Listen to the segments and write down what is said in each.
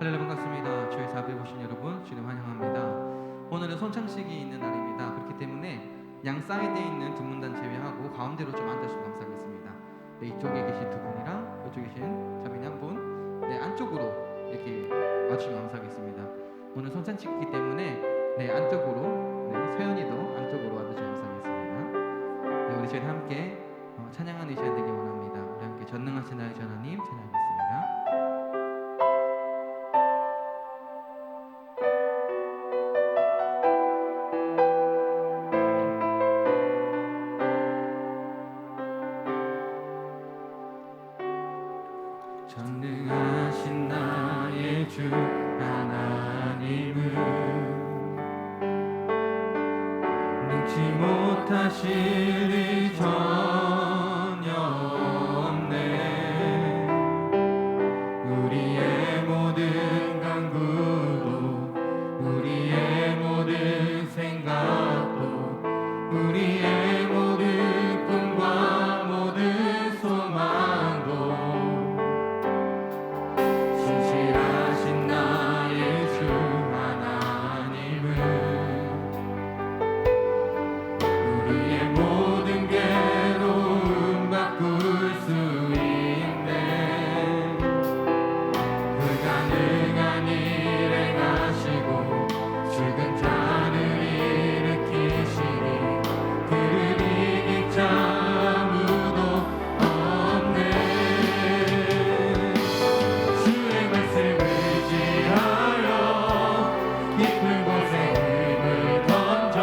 할렐루야, 반갑습니다. 주의 사부에 오신 여러분 주님 환영합니다. 오늘은 손창식이 있는 날입니다. 그렇기 때문에 양 사이드에 있는 두 문단 제외하고 가운데로 좀 앉아주시면 감사하겠습니다. 네, 이쪽에 계신 두 분이랑 이쪽에 계신 자매님 한 분, 네, 안쪽으로 이렇게 와주시면 감사하겠습니다. 오늘 손창식이기 때문에 네, 안쪽으로, 네, 서연이도 안쪽으로 와주시면 감사하겠습니다. 네, 우리 저희 함께 찬양하는 이 시간 되기 원합니다. 우리 함께 전능하신 나의 하나님 찬양하겠습니다. 전능하신 나의 주 하나님은 능치 못하실 일 전혀 없네. 우리의 모든 간구도 우리의 모든 생각도 우리의 모든 꿈과 모든 소망도 신실하신 나의 주 하나님은 우리의 모든 괴로움 바꿀 수 있네. 불가능한 일 행하시고 죽은 자를 일으키시니 그를 이길 자 아무도 없네. 주의 말씀을 의지하여 깊은 곳에 힘을 던져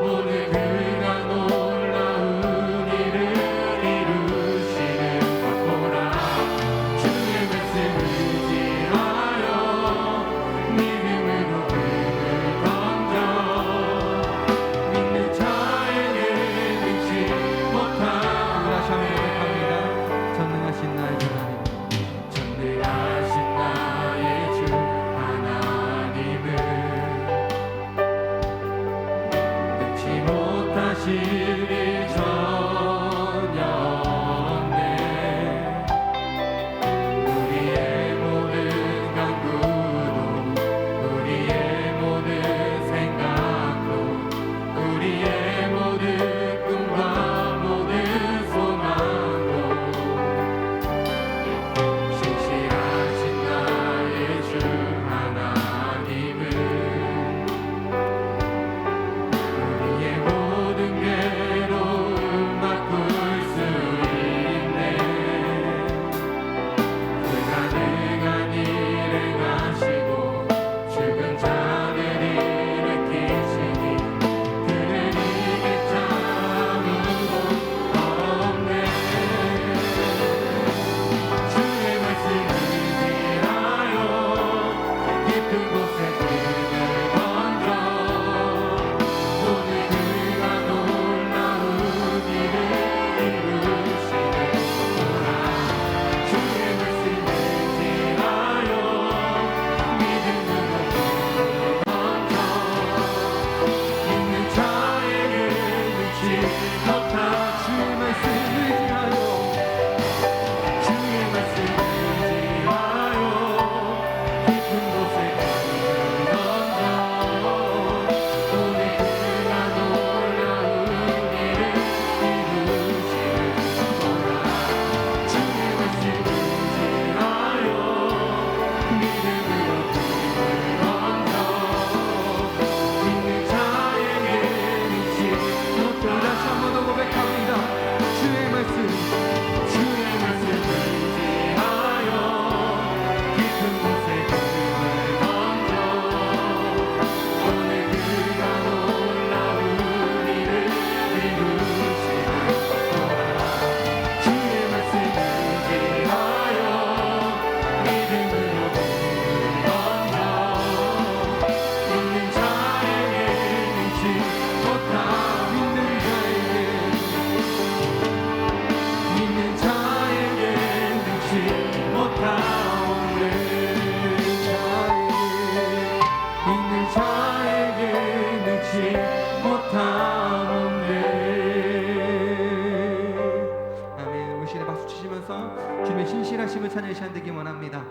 오늘 그가 놀라운 일을 이루시는 것 보라. 주의 말씀을 의지하여 믿음으로 힘을 던져 믿는 자에게 능치 못한 다시 한번 고백합니다. 전능하신 나의 하나님, 전능하신 나의 주 하나님은 능치 못하실 일 전혀 없네. 우리의 모든 간구도 우리의 모든 생각도 우리의 모든 꿈과 모든 소망도 신실하신 나의 주 하나님은 우리의 모든 괴로움 바꿀 수 있네. 불가능한 일 행하시고 죽은 자를 일으키시니 그를 이길 자 아무도 없네. 주의 말씀을 의지하여 깊은 곳에 힘을 던져 오늘 그가 놀라운 일을 이루시는 거라. 주의 말씀을 의지하여 믿음으로 힘을 던져 믿는 자에게 능치 못한 주의 말씀을 의지하여 주의 말씀을 의지하여 깊은 곳에 힘을 던져 오늘 그가 놀라운 일을 이루시는 거라. 주의 말씀을 의지하여 믿음으로 힘을 던져 믿는 자에게 능치 못한 다시 한 번 더 고백합니다. 주의 말씀을 의지하여 깊은 곳에 힘을 던져 오늘 그가 놀라운 일을 이루시는 거라. 주의 말씀을 의지하여 믿음으로 힘을 던져 믿는 자에게 능치 못한 믿는 자에게 능치 못하오네. 믿는 자에게 능치 못하오네. 아멘. 우리 시대 박수 치시면서 주님의 신실하심을 찬양하시는 되기 원합니다.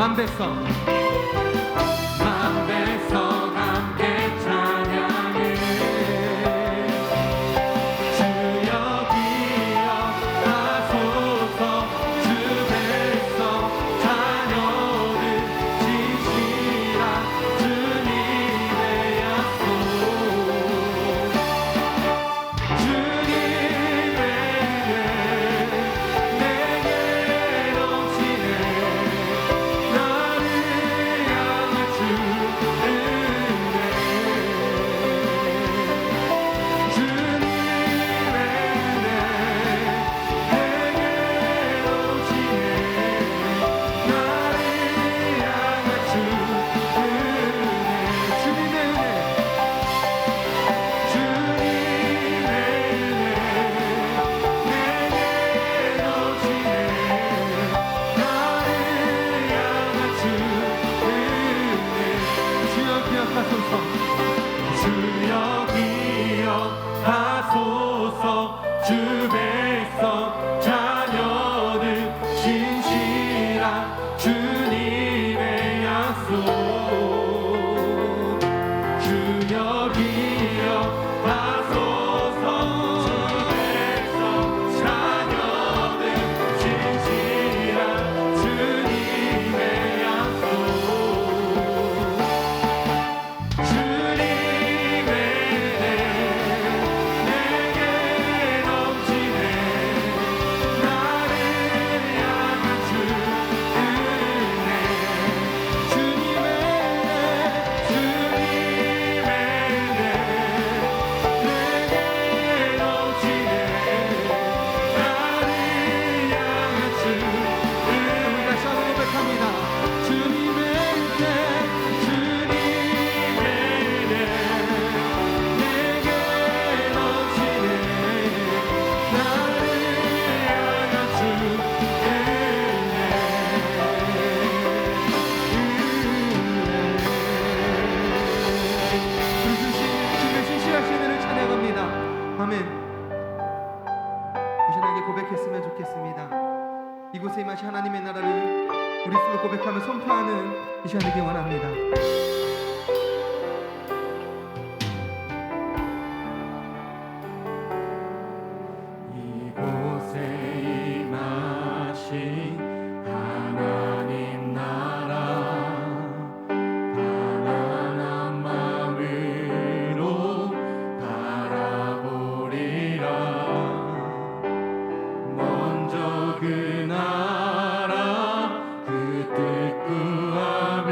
만배성 만배성 함께 찬양해 주여 기억하소서 주 백성 자녀들 진실한 주님의 약속 주님의 은혜 내게 넘치네 나를 향한 주 은혜 주님의 은혜 내게 넘치네 나를 향한 주 은혜 주님의 은혜 주님의 은혜 내게 넘치네 나를 향한 주 은혜 주여 기억하소서 주여 기억하소서 주 백성 자녀들 진실한 주님의 약속 주여 기억하소서 주 백성 자녀들 진실한 주님의 약속 주님의 은혜 내게 넘치네 나를 향한 주 은혜 주님의 은혜 주님의 은혜 내게 넘치네 나를 향한 주 은혜 우리 다시 한번 고백합니다 주님의 은혜 주님의 은혜 내게 넘치네 나를 향한 주 은혜 주님의 신실하신 은혜를 찬양합니다 아멘 이 시간에 고백했으면 좋겠습니다 이곳에 임하신 하나님의 나라를 우리 스스로 고백하며 선포하는 이 시간 되기 원합니다 이곳에 임하신 하나님 나라 가난한 마음으로 바라보리라 먼저 그 나라 그 뜻 구하며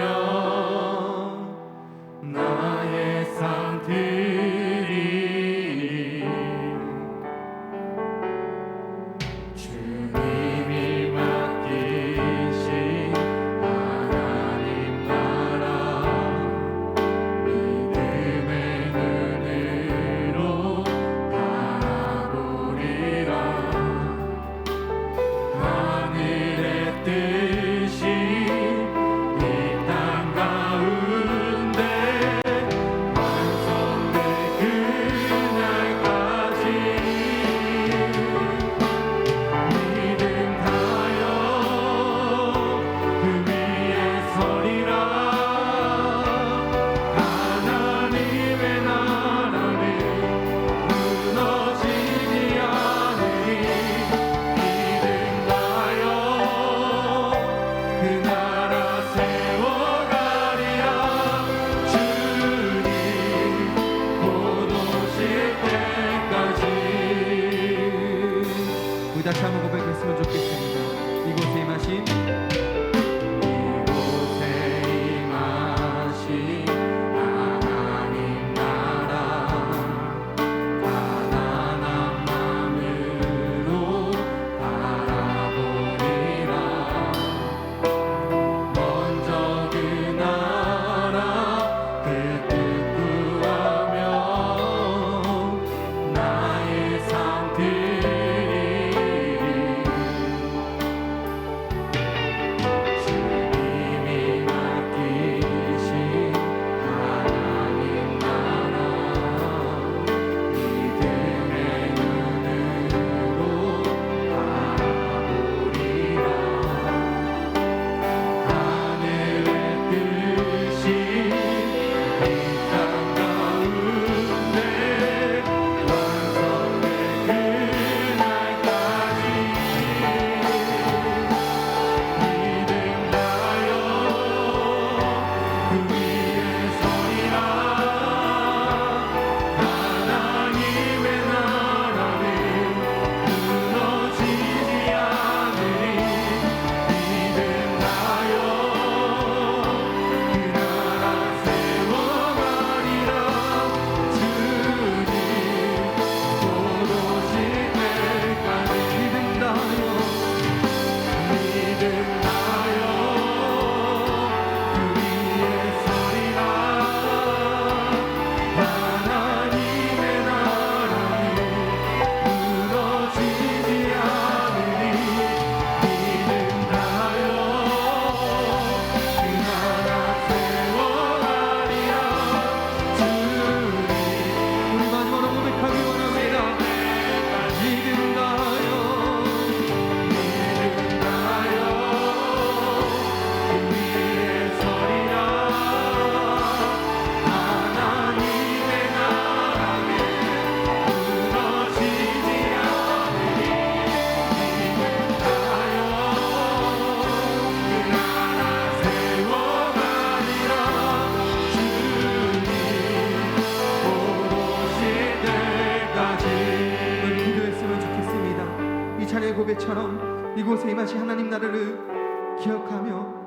때처럼 이곳에 임하신 하나님 나라를 기억하며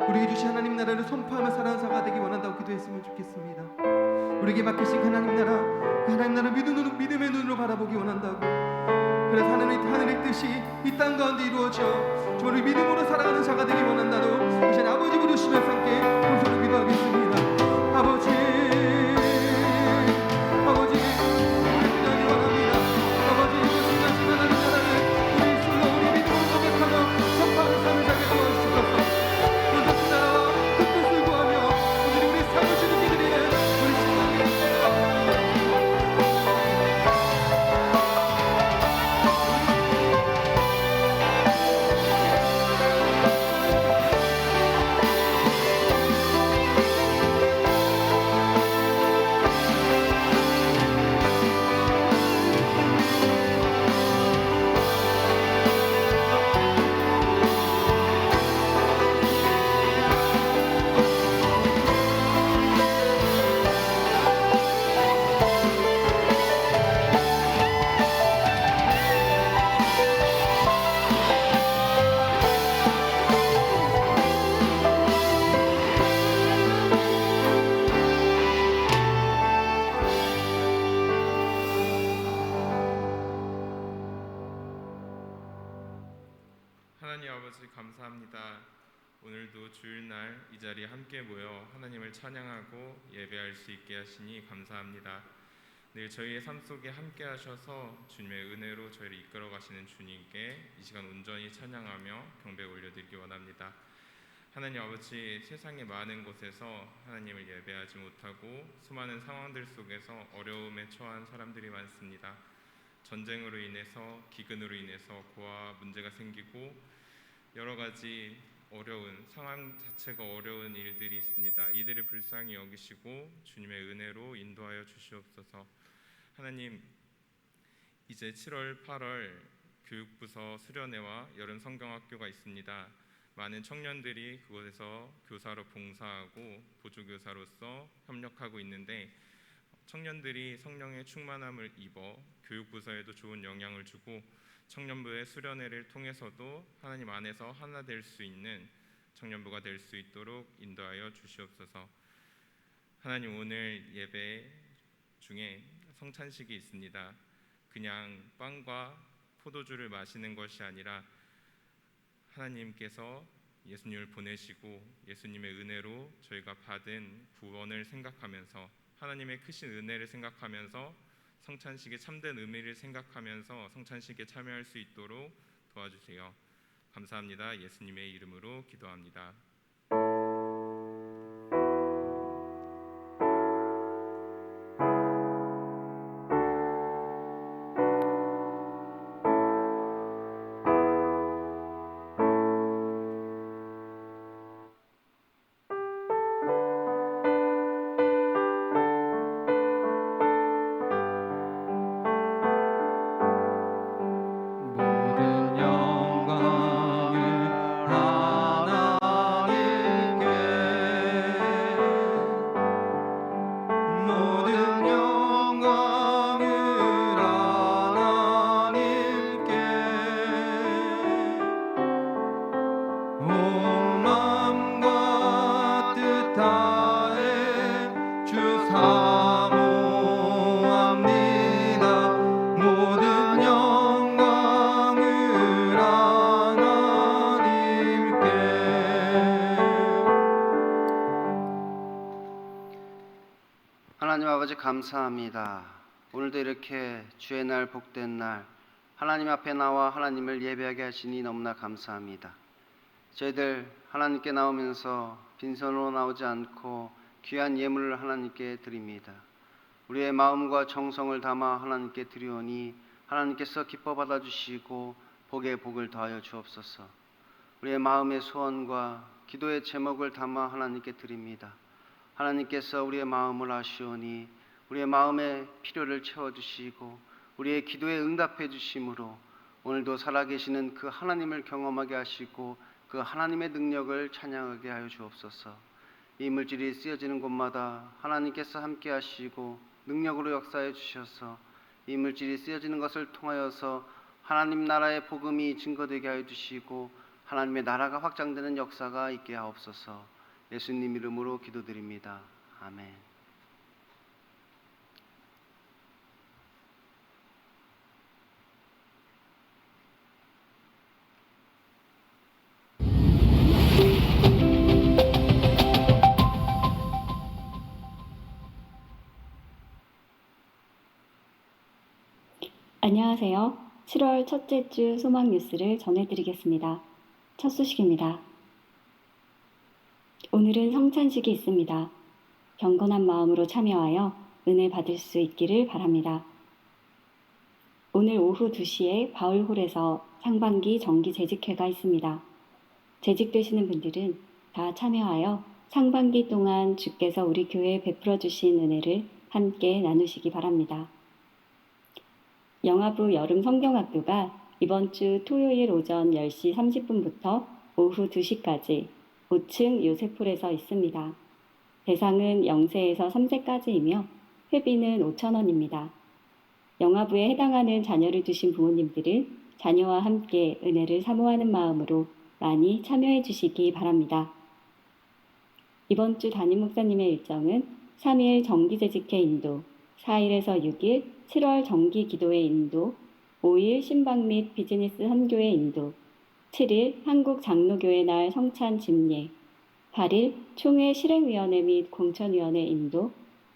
우리에게 주신 하나님 나라를 선포하며 살아가는 자가 되기 원한다고 기도했으면 좋겠습니다. 우리에게 맡기신 하나님 나라, 그 하나님 나라 믿음의 눈으로 바라보기 원한다고. 그래서 하늘의 뜻이 이 땅 가운데 이루어져 저를 믿음으로 살아가는 자가 되기 원한다고 이제 아버지 부르시면서 함께 동서로 기도하겠습니다. 아버지, 아버지, 우리 기도하기 원합니다. 아버지, 이곳에 임하신 하나님 나라를 우리 입술로 우리 믿음으로 고백하며 선포하는 삶을 살게 도와주시옵소서. 먼저 그 나라와 그 뜻을 구하며 오늘 우리 삶을 주님께 드리는 우리 신앙의 하나님 아버지 감사합니다. 오늘도 주일날 이 자리에 함께 모여 하나님을 찬양하고 예배할 수 있게 하시니 감사합니다. 늘 저희의 삶 속에 함께 하셔서 주님의 은혜로 저희를 이끌어 가시는 주님께 이 시간 온전히 찬양하며 경배 올려드리기 원합니다. 하나님 아버지, 세상의 많은 곳에서 하나님을 예배하지 못하고 수많은 상황들 속에서 어려움에 처한 사람들이 많습니다. 전쟁으로 인해서, 기근으로 인해서 고아 문제가 생기고 여러 가지 어려운 상황 자체가 어려운 일들이 있습니다. 이들을 불쌍히 여기시고 주님의 은혜로 인도하여 주시옵소서. 하나님, 이제 7월, 8월 교육부서 수련회와 여름 성경학교가 있습니다. 많은 청년들이 그곳에서 교사로 봉사하고 보조교사로서 협력하고 있는데 청년들이 성령의 충만함을 입어 교육부서에도 좋은 영향을 주고 청년부의 수련회를 통해서도 하나님 안에서 하나 될 수 있는 청년부가 될 수 있도록 인도하여 주시옵소서. 하나님, 오늘 예배 중에 성찬식이 있습니다. 그냥 빵과 포도주를 마시는 것이 아니라 하나님께서 예수님을 보내시고 예수님의 은혜로 저희가 받은 구원을 생각하면서 하나님의 크신 은혜를 생각하면서 성찬식의 참된 의미를 생각하면서 성찬식에 참여할 수 있도록 도와주세요. 감사합니다. 예수님의 이름으로 기도합니다. 하나님 아버지 감사합니다. 오늘도 이렇게 주의 날 복된 날 하나님 앞에 나와 하나님을 예배하게 하시니 너무나 감사합니다. 저희들 하나님께 나오면서 빈손으로 나오지 않고 귀한 예물을 하나님께 드립니다. 우리의 마음과 정성을 담아 하나님께 드리오니 하나님께서 기뻐 받아주시고 복에 복을 더하여 주옵소서. 우리의 마음의 소원과 기도의 제목을 담아 하나님께 드립니다. 하나님께서 우리의 마음을 아시오니 우리의 마음의 필요를 채워주시고 우리의 기도에 응답해 주심으로 오늘도 살아계시는 그 하나님을 경험하게 하시고 그 하나님의 능력을 찬양하게 하여 주옵소서. 이 물질이 쓰여지는 곳마다 하나님께서 함께 하시고 능력으로 역사해 주셔서 이 물질이 쓰여지는 것을 통하여서 하나님 나라의 복음이 증거되게 하여 주시고 하나님의 나라가 확장되는 역사가 있게 하옵소서. 예수님 이름으로 기도드립니다. 아멘. 안녕하세요. 7월 첫째 주 소망 뉴스를 전해드리겠습니다. 첫 소식입니다. 오늘은 성찬식이 있습니다. 경건한 마음으로 참여하여 은혜 받을 수 있기를 바랍니다. 오늘 오후 2시에 바울홀에서 상반기 정기 재직회가 있습니다. 재직되시는 분들은 다 참여하여 상반기 동안 주께서 우리 교회에 베풀어 주신 은혜를 함께 나누시기 바랍니다. 영화부 여름 성경학교가 이번 주 토요일 오전 10시 30분부터 오후 2시까지 5층 요셉홀에서 있습니다. 대상은 0세에서 3세까지이며 회비는 5,000원입니다. 영화부에 해당하는 자녀를 두신 부모님들은 자녀와 함께 은혜를 사모하는 마음으로 많이 참여해 주시기 바랍니다. 이번 주 담임 목사님의 일정은 3일 정기재직회 인도, 4일에서 6일 7월 정기 기도회 인도, 5일 신방 및 비즈니스 선교회 인도, 7일 한국 장로교회 날 성찬 집례, 8일 총회 실행위원회 및 공천위원회 인도,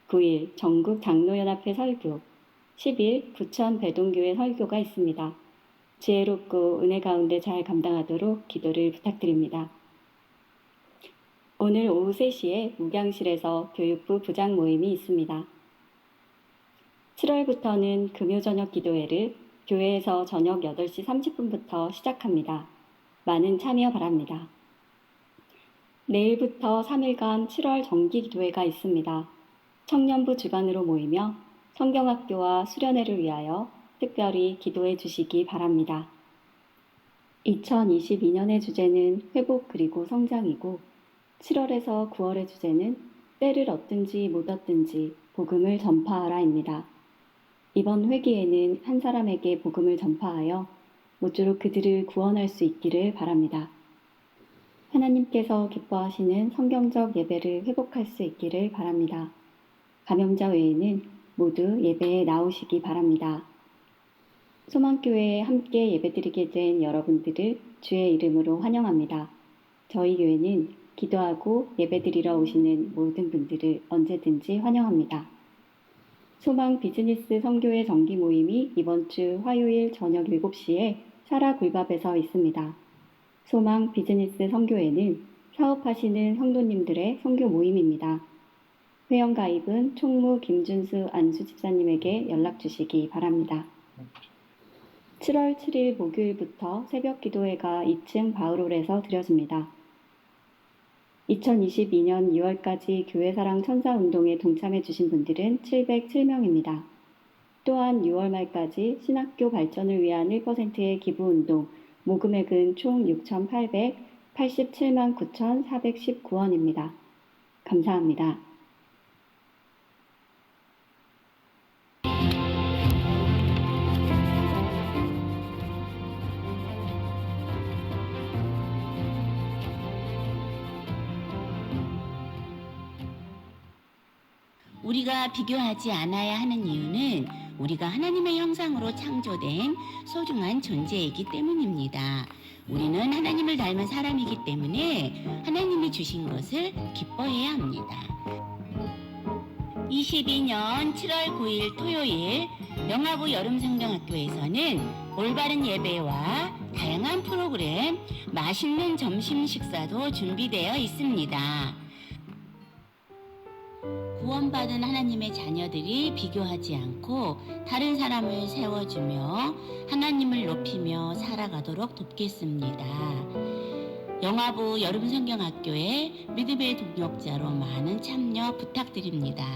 9일 전국 장로연합회 설교, 10일 부천 배동교회 설교가 있습니다. 지혜롭고 은혜 가운데 잘 감당하도록 기도를 부탁드립니다. 오늘 오후 3시에 목양실에서 교육부 부장 모임이 있습니다. 7월부터는 금요 저녁 기도회를 교회에서 저녁 8시 30분부터 시작합니다. 많은 참여 바랍니다. 내일부터 3일간 7월 정기 기도회가 있습니다. 청년부 주관으로 모이며 성경학교와 수련회를 위하여 특별히 기도해 주시기 바랍니다. 2022년의 주제는 회복 그리고 성장이고 7월에서 9월의 주제는 때를 얻든지 못 얻든지 복음을 전파하라입니다. 이번 회기에는 한 사람에게 복음을 전파하여 모쪼록 그들을 구원할 수 있기를 바랍니다. 하나님께서 기뻐하시는 성경적 예배를 회복할 수 있기를 바랍니다. 감염자 외에는 모두 예배에 나오시기 바랍니다. 소망교회에 함께 예배드리게 된 여러분들을 주의 이름으로 환영합니다. 저희 교회는 기도하고 예배드리러 오시는 모든 분들을 언제든지 환영합니다. 소망 비즈니스 선교회 정기 모임이 이번 주 화요일 저녁 7시에 사라 굴밥에서 있습니다. 소망 비즈니스 선교회는 사업하시는 성도님들의 선교 모임입니다. 회원 가입은 총무 김준수 안수 집사님에게 연락 주시기 바랍니다. 7월 7일 목요일부터 새벽 기도회가 2층 바울홀에서 드려집니다. 2022년 2월까지 교회사랑 천사운동에 동참해 주신 분들은 707명입니다. 또한 6월 말까지 신학교 발전을 위한 1%의 기부운동, 모금액은 총 6,887만 9,419원입니다. 감사합니다. 우리가 비교하지 않아야 하는 이유는 우리가 하나님의 형상으로 창조된 소중한 존재이기 때문입니다. 우리는 하나님을 닮은 사람이기 때문에 하나님이 주신 것을 기뻐해야 합니다. 22년 7월 9일 토요일 영화부 여름성경학교에서는 올바른 예배와 다양한 프로그램, 맛있는 점심 식사도 준비되어 있습니다. 구원받은 하나님의 자녀들이 비교하지 않고 다른 사람을 세워주며 하나님을 높이며 살아가도록 돕겠습니다. 영화부 여름성경학교의 믿음의 동역자로 많은 참여 부탁드립니다.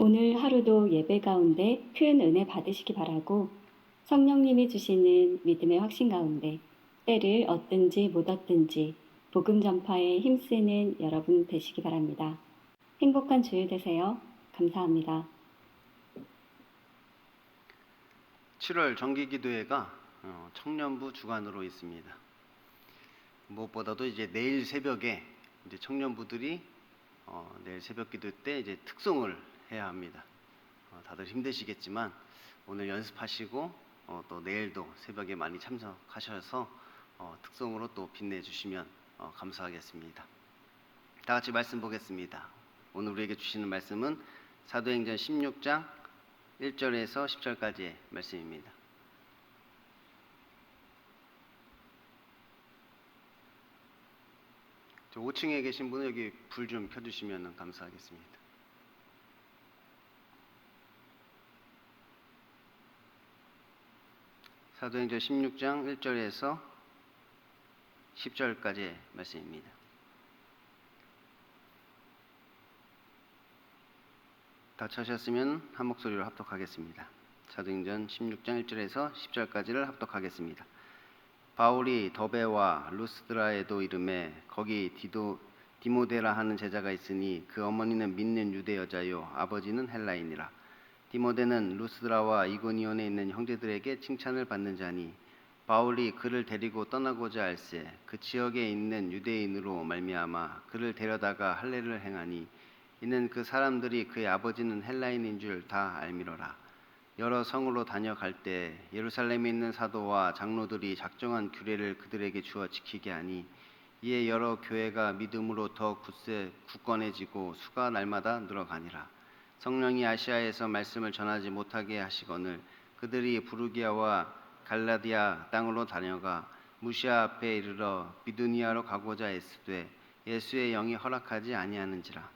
오늘 하루도 예배 가운데 큰 은혜 받으시기 바라고 성령님이 주시는 믿음의 확신 가운데 때를 얻든지 못 얻든지 복음 전파에 힘쓰는 여러분 되시기 바랍니다. 행복한 주일 되세요. 감사합니다. 7월 정기기도회가 청년부 주관으로 있습니다. 무엇보다도 이제 내일 새벽에 이제 청년부들이 내일 새벽 기도 때 이제 특송을 해야 합니다. 다들 힘드시겠지만 오늘 연습하시고 또 내일도 새벽에 많이 참석하셔서 특송으로 또 빛내주시면 감사하겠습니다. 다 같이 말씀 보겠습니다. 오늘 우리에게 주시는 말씀은 사도행전 16장 1절에서 10절까지의 말씀입니다. 5층에 계신 분은 여기 불 좀 켜주시면 감사하겠습니다. 사도행전 16장 1절에서 10절까지의 말씀입니다. 다 찾으셨으면 한 목소리로 합독하겠습니다. 사도행전 16장 1절에서 10절까지를 합독하겠습니다. 바울이 더베와 루스드라에도 이르매 거기 디모데라 하는 제자가 있으니 그 어머니는 믿는 유대 여자요 아버지는 헬라인이라. 디모데는 루스드라와 이고니온에 있는 형제들에게 칭찬을 받는 자니 바울이 그를 데리고 떠나고자 할새 그 지역에 있는 유대인으로 말미암아 그를 데려다가 할례를 행하니 이는 그 사람들이 그의 아버지는 헬라인인 줄 다 알미러라. 여러 성으로 다녀갈 때 예루살렘에 있는 사도와 장로들이 작정한 규례를 그들에게 주어 지키게 하니 이에 여러 교회가 믿음으로 더 굳건해지고 수가 날마다 늘어가니라. 성령이 아시아에서 말씀을 전하지 못하게 하시거늘 그들이 부르기아와 갈라디아 땅으로 다녀가 무시아 앞에 이르러 비두니아로 가고자 애쓰되 예수의 영이 허락하지 아니하는지라.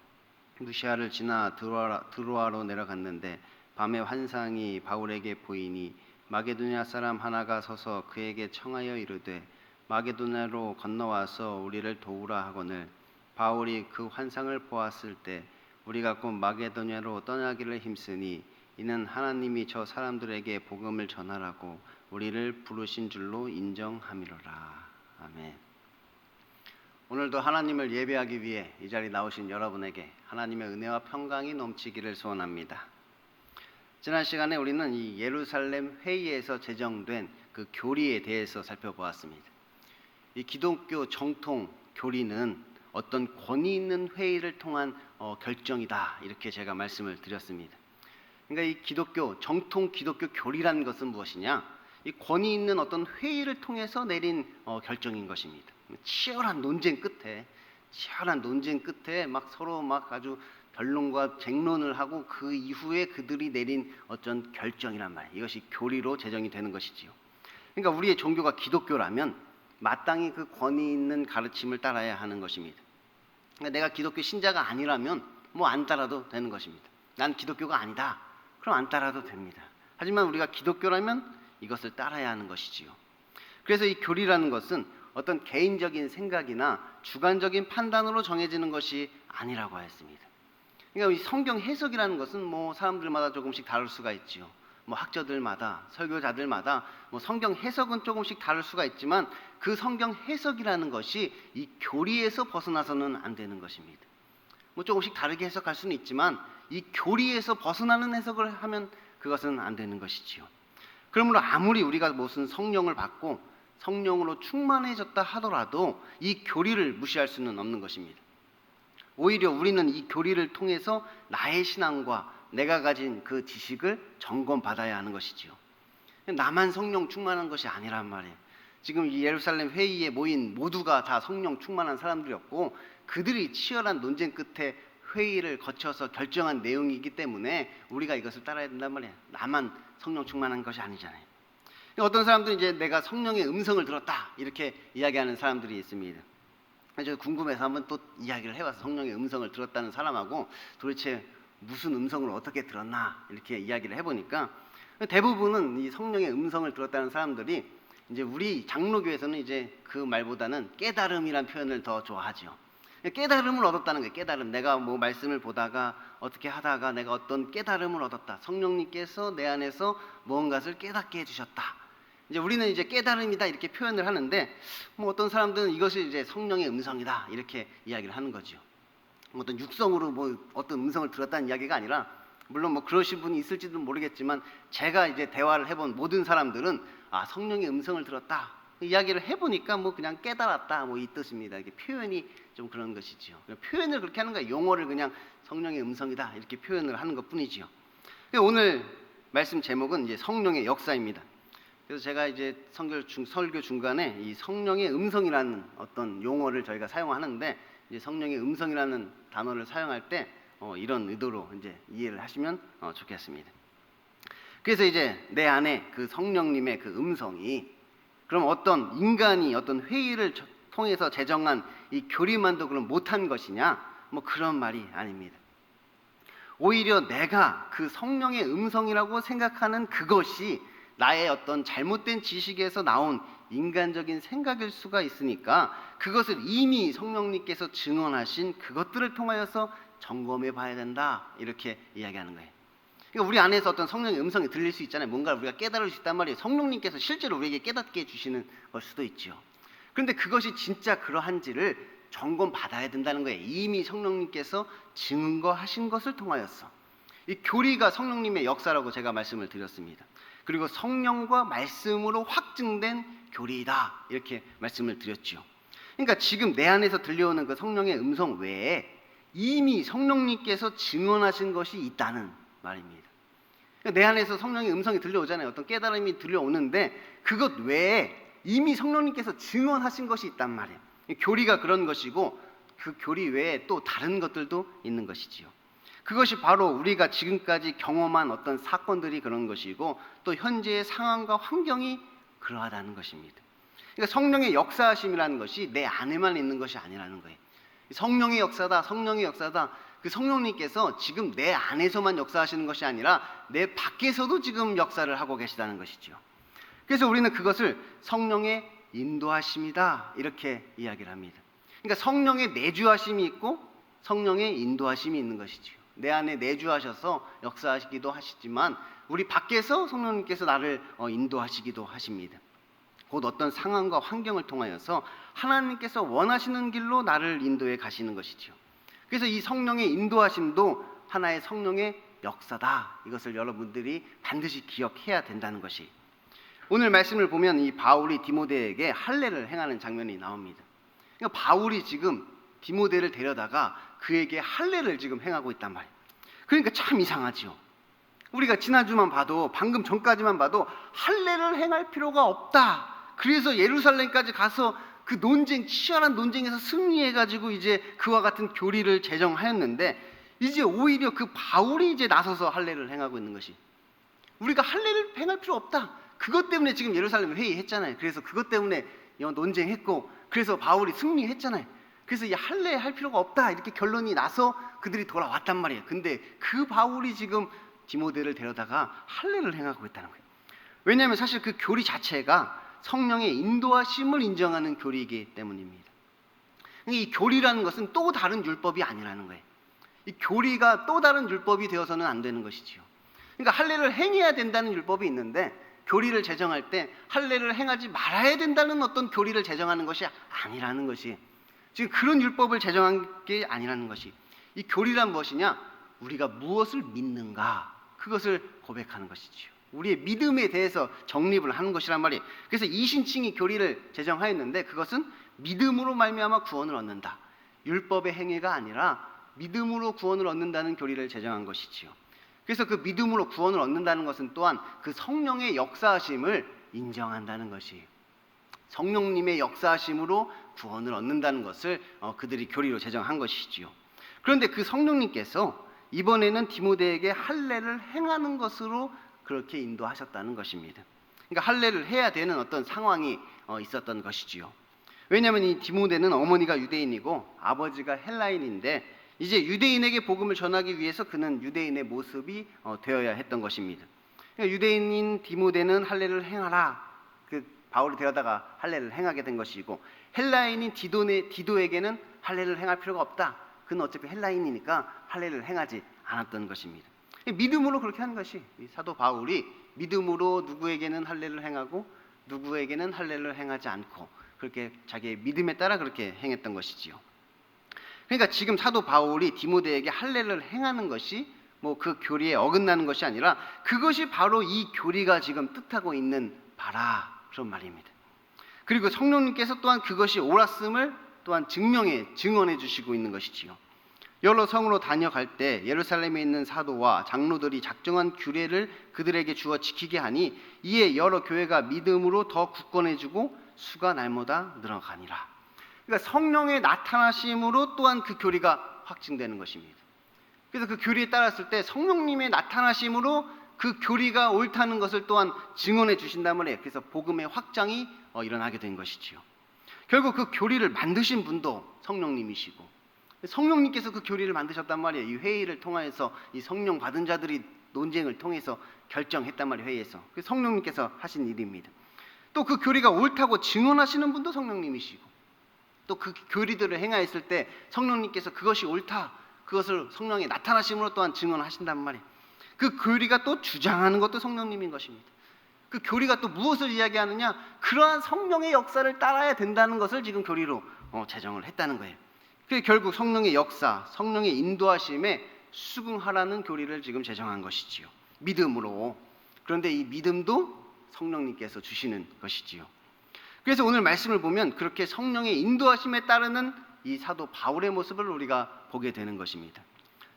무시아를 지나 드로아로 내려갔는데 밤에 환상이 바울에게 보이니 마게도냐 사람 하나가 서서 그에게 청하여 이르되 마게도냐로 건너와서 우리를 도우라 하거늘 바울이 그 환상을 보았을 때 우리가 곧 마게도냐로 떠나기를 힘쓰니 이는 하나님이 저 사람들에게 복음을 전하라고 우리를 부르신 줄로 인정함이로라. 아멘. 오늘도 하나님을 예배하기 위해 이 자리에 나오신 여러분에게 하나님의 은혜와 평강이 넘치기를 소원합니다. 지난 시간에 우리는 이 예루살렘 회의에서 제정된 그 교리에 대해서 살펴보았습니다. 이 기독교 정통 교리는 어떤 권위 있는 회의를 통한 결정이다, 이렇게 제가 말씀을 드렸습니다. 그러니까 이 기독교 정통 기독교 교리라는 것은 무엇이냐? 이 권위 있는 어떤 회의를 통해서 내린 결정인 것입니다. 치열한 논쟁 끝에 막 서로 막 아주 변론과 쟁론을 하고 그 이후에 그들이 내린 어떤 결정이란 말이에요. 이것이 교리로 제정이 되는 것이지요. 그러니까 우리의 종교가 기독교라면 마땅히 그 권위 있는 가르침을 따라야 하는 것입니다. 그러니까 내가 기독교 신자가 아니라면 뭐 안 따라도 되는 것입니다. 난 기독교가 아니다. 그럼 안 따라도 됩니다. 하지만 우리가 기독교라면 이것을 따라야 하는 것이지요. 그래서 이 교리라는 것은 어떤 개인적인 생각이나 주관적인 판단으로 정해지는 것이 아니라고 하였습니다. 그러니까 이 성경 해석이라는 것은 뭐 사람들마다 조금씩 다를 수가 있지요. 뭐 학자들마다, 설교자들마다 뭐 성경 해석은 조금씩 다를 수가 있지만 그 성경 해석이라는 것이 이 교리에서 벗어나서는 안 되는 것입니다. 뭐 조금씩 다르게 해석할 수는 있지만 이 교리에서 벗어나는 해석을 하면 그것은 안 되는 것이지요. 그러므로 아무리 우리가 무슨 성령을 받고 성령으로 충만해졌다 하더라도 이 교리를 무시할 수는 없는 것입니다. 오히려 우리는 이 교리를 통해서 나의 신앙과 내가 가진 그 지식을 점검받아야 하는 것이지요. 나만 성령 충만한 것이 아니란 말이에요. 지금 이 예루살렘 회의에 모인 모두가 다 성령 충만한 사람들이었고 그들이 치열한 논쟁 끝에 회의를 거쳐서 결정한 내용이기 때문에 우리가 이것을 따라야 된단 말이에요. 나만 성령 충만한 것이 아니잖아요. 어떤 사람들은 이제 내가 성령의 음성을 들었다 이렇게 이야기하는 사람들이 있습니다. 그래서 궁금해서 한번 또 이야기를 해봐서 성령의 음성을 들었다는 사람하고 도대체 무슨 음성을 어떻게 들었나 이렇게 이야기를 해보니까 대부분은 이 성령의 음성을 들었다는 사람들이 이제 우리 장로교에서는 이제 그 말보다는 깨달음이란 표현을 더 좋아하죠. 깨달음을 얻었다는 거예요. 깨달음. 내가 뭐 말씀을 보다가 어떻게 하다가 내가 어떤 깨달음을 얻었다. 성령님께서 내 안에서 무언가를 깨닫게 해주셨다. 이제 우리는 이제 깨달음이다 이렇게 표현을 하는데, 뭐 어떤 사람들은 이것이 이제 성령의 음성이다 이렇게 이야기를 하는 거죠. 어떤 육성으로 뭐 어떤 음성을 들었다는 이야기가 아니라, 물론 뭐 그러신 분이 있을지도 모르겠지만, 제가 이제 대화를 해본 모든 사람들은 성령의 음성을 들었다 이야기를 해보니까 뭐 그냥 깨달았다 뭐 이 뜻입니다. 이게 표현이 좀 그런 것이지요. 표현을 그렇게 하는 거예요. 용어를 그냥 성령의 음성이다 이렇게 표현을 하는 것뿐이지요. 오늘 말씀 제목은 이제 성령의 역사입니다. 그래서 제가 이제 설교 중간에 이 성령의 음성이라는 어떤 용어를 저희가 사용하는데, 이제 성령의 음성이라는 단어를 사용할 때 이런 의도로 이제 이해를 하시면 좋겠습니다. 그래서 이제 내 안에 그 성령님의 그 음성이, 그럼 어떤 인간이 어떤 회의를 통해서 제정한 이 교리만도 그럼 못한 것이냐? 뭐 그런 말이 아닙니다. 오히려 내가 그 성령의 음성이라고 생각하는 그것이 나의 어떤 잘못된 지식에서 나온 인간적인 생각일 수가 있으니까, 그것을 이미 성령님께서 증언하신 그것들을 통하여서 점검해 봐야 된다 이렇게 이야기하는 거예요. 그러니까 우리 안에서 어떤 성령의 음성이 들릴 수 있잖아요. 뭔가를 우리가 깨달을 수 있단 말이에요. 성령님께서 실제로 우리에게 깨닫게 해주시는 걸 수도 있죠. 그런데 그것이 진짜 그러한지를 점검 받아야 된다는 거예요. 이미 성령님께서 증거하신 것을 통하여서. 이 교리가 성령님의 역사라고 제가 말씀을 드렸습니다. 그리고 성령과 말씀으로 확증된 교리이다 이렇게 말씀을 드렸죠. 그러니까 지금 내 안에서 들려오는 그 성령의 음성 외에 이미 성령님께서 증언하신 것이 있다는 말입니다. 그러니까 내 안에서 성령의 음성이 들려오잖아요. 어떤 깨달음이 들려오는데 그것 외에 이미 성령님께서 증언하신 것이 있단 말이에요. 교리가 그런 것이고, 그 교리 외에 또 다른 것들도 있는 것이지요. 그것이 바로 우리가 지금까지 경험한 어떤 사건들이 그런 것이고, 또 현재의 상황과 환경이 그러하다는 것입니다. 그러니까 성령의 역사하심이라는 것이 내 안에만 있는 것이 아니라는 거예요. 성령의 역사다, 성령의 역사다. 그 성령님께서 지금 내 안에서만 역사하시는 것이 아니라 내 밖에서도 지금 역사를 하고 계시다는 것이죠. 그래서 우리는 그것을 성령의 인도하심이다 이렇게 이야기를 합니다. 그러니까 성령의 내주하심이 있고 성령의 인도하심이 있는 것이죠. 내 안에 내주하셔서 역사하시기도 하시지만, 우리 밖에서 성령님께서 나를 인도하시기도 하십니다. 곧 어떤 상황과 환경을 통하여서 하나님께서 원하시는 길로 나를 인도해 가시는 것이죠. 그래서 이 성령의 인도하심도 하나의 성령의 역사다. 이것을 여러분들이 반드시 기억해야 된다는 것이, 오늘 말씀을 보면 이 바울이 디모데에게 할례를 행하는 장면이 나옵니다. 그러니까 바울이 지금 디모데를 데려다가 그에게 할례를 지금 행하고 있단 말이에요. 그러니까 참 이상하죠. 우리가 지난주만 봐도, 방금 전까지만 봐도 할례를 행할 필요가 없다. 그래서 예루살렘까지 가서 그 논쟁, 치열한 논쟁에서 승리해가지고 이제 그와 같은 교리를 제정하였는데, 이제 오히려 그 바울이 이제 나서서 할례를 행하고 있는 것이, 우리가 할례를 행할 필요 없다. 그것 때문에 지금 예루살렘 회의했잖아요. 그래서 그것 때문에 논쟁했고, 그래서 바울이 승리했잖아요. 그래서 이 할례 할 필요가 없다 이렇게 결론이 나서 그들이 돌아왔단 말이에요. 근데 그 바울이 지금 디모데를 데려다가 할례를 행하고 있다는 거예요. 왜냐하면 사실 그 교리 자체가 성령의 인도하심을 인정하는 교리이기 때문입니다. 이 교리라는 것은 또 다른 율법이 아니라는 거예요. 이 교리가 또 다른 율법이 되어서는 안 되는 것이지요. 그러니까 할례를 행해야 된다는 율법이 있는데, 교리를 제정할 때 할례를 행하지 말아야 된다는 어떤 교리를 제정하는 것이 아니라는 것이, 지금 그런 율법을 제정한 게 아니라는 것이, 이 교리란 무엇이냐? 우리가 무엇을 믿는가, 그것을 고백하는 것이지요. 우리의 믿음에 대해서 정립을 하는 것이란 말이에요. 그래서 이신칭이 교리를 제정하였는데, 그것은 믿음으로 말미암아 구원을 얻는다. 율법의 행위가 아니라 믿음으로 구원을 얻는다는 교리를 제정한 것이지요. 그래서 그 믿음으로 구원을 얻는다는 것은 또한 그 성령의 역사하심을 인정한다는 것이, 성령님의 역사하심으로 구원을 얻는다는 것을 그들이 교리로 제정한 것이지요. 그런데 그 성령님께서 이번에는 디모데에게 할례를 행하는 것으로 그렇게 인도하셨다는 것입니다. 그러니까 할례를 해야 되는 어떤 상황이 있었던 것이지요. 왜냐하면 이 디모데는 어머니가 유대인이고 아버지가 헬라인인데, 이제 유대인에게 복음을 전하기 위해서 그는 유대인의 모습이 되어야 했던 것입니다. 그러니까 유대인인 디모데는 할례를 행하라, 그 바울이 되어다가 할례를 행하게 된 것이고, 헬라인인 디도에게는 할례를 행할 필요가 없다. 그는 어차피 헬라인이니까 할례를 행하지 않았던 것입니다. 믿음으로 그렇게 한 것이 이 사도 바울이 믿음으로 누구에게는 할례를 행하고 누구에게는 할례를 행하지 않고 그렇게 자기의 믿음에 따라 그렇게 행했던 것이지요. 그러니까 지금 사도 바울이 디모데에게 할례를 행하는 것이 뭐 그 교리에 어긋나는 것이 아니라 그것이 바로 이 교리가 지금 뜻하고 있는 바라 그런 말입니다. 그리고 성령님께서 또한 그것이 옳았음을 또한 증언해 주시고 있는 것이지요. 여러 성으로 다녀갈 때 예루살렘에 있는 사도와 장로들이 작정한 규례를 그들에게 주어 지키게 하니 이에 여러 교회가 믿음으로 더 굳건해지고 수가 날마다 늘어가니라. 그러니까 성령의 나타나심으로 또한 그 교리가 확증되는 것입니다. 그래서 그 교리에 따랐을 때 성령님의 나타나심으로 그 교리가 옳다는 것을 또한 증언해 주신단 말이에요. 그래서 복음의 확장이 일어나게 된 것이지요. 결국 그 교리를 만드신 분도 성령님이시고 성령님께서 그 교리를 만드셨단 말이에요. 이 회의를 통해서 이 성령 받은 자들이 논쟁을 통해서 결정했단 말이에요. 회의에서. 그래서 성령님께서 하신 일입니다. 또 그 교리가 옳다고 증언하시는 분도 성령님이시고 또 그 교리들을 행하였을 때 성령님께서 그것이 옳다. 그것을 성령의 나타나심으로 또한 증언하신단 말이에요. 그 교리가 또 주장하는 것도 성령님인 것입니다. 그 교리가 또 무엇을 이야기하느냐? 그러한 성령의 역사를 따라야 된다는 것을 지금 교리로 제정을 했다는 거예요. 그래서 결국 성령의 역사, 성령의 인도하심에 수긍하라는 교리를 지금 제정한 것이지요. 믿음으로. 그런데 이 믿음도 성령님께서 주시는 것이지요. 그래서 오늘 말씀을 보면 그렇게 성령의 인도하심에 따르는 이 사도 바울의 모습을 우리가 보게 되는 것입니다.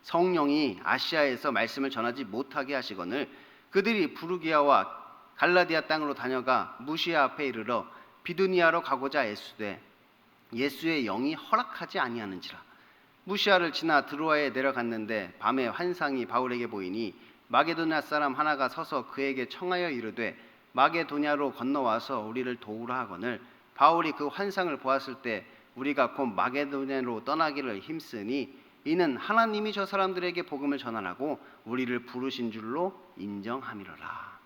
성령이 아시아에서 말씀을 전하지 못하게 하시거늘 그들이 부르기아와 갈라디아 땅으로 다녀가 무시아 앞에 이르러 비두니아로 가고자 애쓰되 예수의 영이 허락하지 아니하는지라. 무시아를 지나 드로아에 내려갔는데 밤에 환상이 바울에게 보이니 마게도냐 사람 하나가 서서 그에게 청하여 이르되 마게도냐로 건너와서 우리를 도우라 하거늘 바울이 그 환상을 보았을 때 우리가 곧 마게도냐로 떠나기를 힘쓰니 이는 하나님이 저 사람들에게 복음을 전하라고 우리를 부르신 줄로 인정함이로라.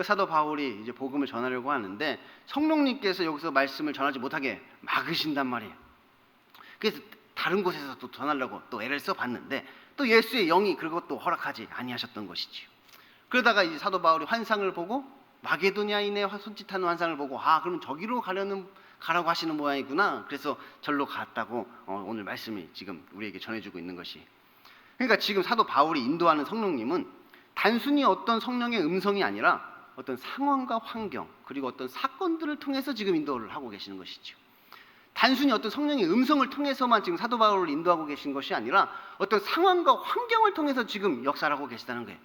사도 바울이 이제 복음을 전하려고 하는데 성령님께서 여기서 말씀을 전하지 못하게 막으신단 말이에요. 그래서 다른 곳에서 또 전하려고 또 애를 써봤는데 또 예수의 영이 그것도 허락하지 아니하셨던 것이지요. 그러다가 이제 사도 바울이 환상을 보고 마게도냐인의 손짓하는 환상을 보고 그럼 저기로 가라고 하시는 모양이구나. 그래서 절로 갔다고 오늘 말씀이 지금 우리에게 전해주고 있는 것이. 그러니까 지금 사도 바울이 인도하는 성령님은 단순히 어떤 성령의 음성이 아니라 어떤 상황과 환경 그리고 어떤 사건들을 통해서 지금 인도를 하고 계시는 것이죠. 단순히 어떤 성령의 음성을 통해서만 지금 사도 바울을 인도하고 계신 것이 아니라 어떤 상황과 환경을 통해서 지금 역사를 하고 계시다는 거예요.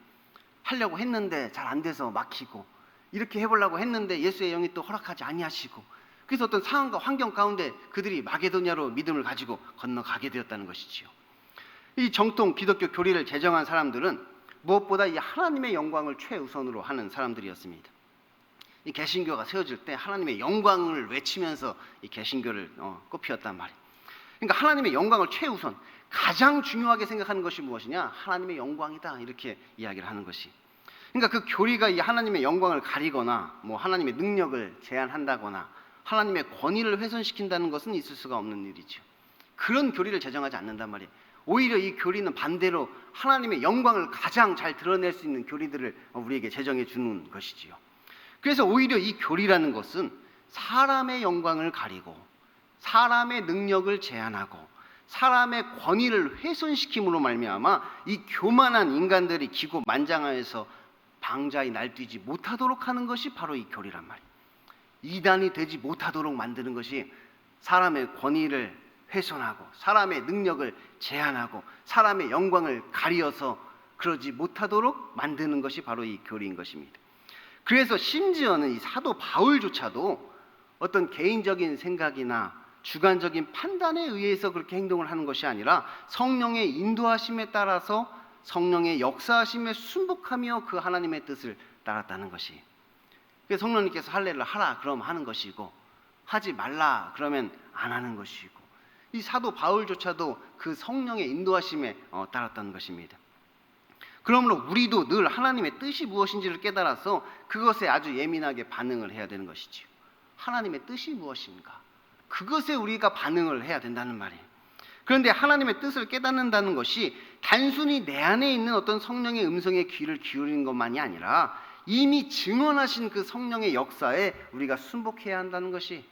하려고 했는데 잘 안 돼서 막히고 이렇게 해보려고 했는데 예수의 영이 또 허락하지 아니하시고 그래서 어떤 상황과 환경 가운데 그들이 마게도냐로 믿음을 가지고 건너가게 되었다는 것이지요. 이 정통 기독교 교리를 제정한 사람들은 무엇보다 이 하나님의 영광을 최우선으로 하는 사람들이었습니다. 이 개신교가 세워질 때 하나님의 영광을 외치면서 이 개신교를 꽃피웠단 말이에요. 그러니까 하나님의 영광을 최우선, 가장 중요하게 생각하는 것이 무엇이냐? 하나님의 영광이다 이렇게 이야기를 하는 것이. 그러니까 그 교리가 이 하나님의 영광을 가리거나 뭐 하나님의 능력을 제한한다거나 하나님의 권위를 훼손시킨다는 것은 있을 수가 없는 일이죠. 그런 교리를 제정하지 않는단 말이에요. 오히려 이 교리는 반대로 하나님의 영광을 가장 잘 드러낼 수 있는 교리들을 우리에게 제정해 주는 것이지요. 그래서 오히려 이 교리라는 것은 사람의 영광을 가리고 사람의 능력을 제한하고 사람의 권위를 훼손시킴으로 말미암아 이 교만한 인간들이 기고만장하여서 방자히 날뛰지 못하도록 하는 것이 바로 이 교리란 말이에요. 이단이 되지 못하도록 만드는 것이 사람의 권위를 훼손하고 사람의 능력을 제한하고 사람의 영광을 가리어서 그러지 못하도록 만드는 것이 바로 이 교리인 것입니다. 그래서 심지어는 이 사도 바울조차도 어떤 개인적인 생각이나 주관적인 판단에 의해서 그렇게 행동을 하는 것이 아니라 성령의 인도하심에 따라서 성령의 역사하심에 순복하며 그 하나님의 뜻을 따랐다는 것이. 그래서 성령님께서 할례를 하라 그러면 하는 것이고 하지 말라 그러면 안 하는 것이고 이 사도 바울조차도 그 성령의 인도하심에 따랐다는 것입니다. 그러므로 우리도 늘 하나님의 뜻이 무엇인지를 깨달아서 그것에 아주 예민하게 반응을 해야 되는 것이지요. 하나님의 뜻이 무엇인가? 그것에 우리가 반응을 해야 된다는 말이에요. 그런데 하나님의 뜻을 깨닫는다는 것이 단순히 내 안에 있는 어떤 성령의 음성에 귀를 기울이는 것만이 아니라 이미 증언하신 그 성령의 역사에 우리가 순복해야 한다는 것이,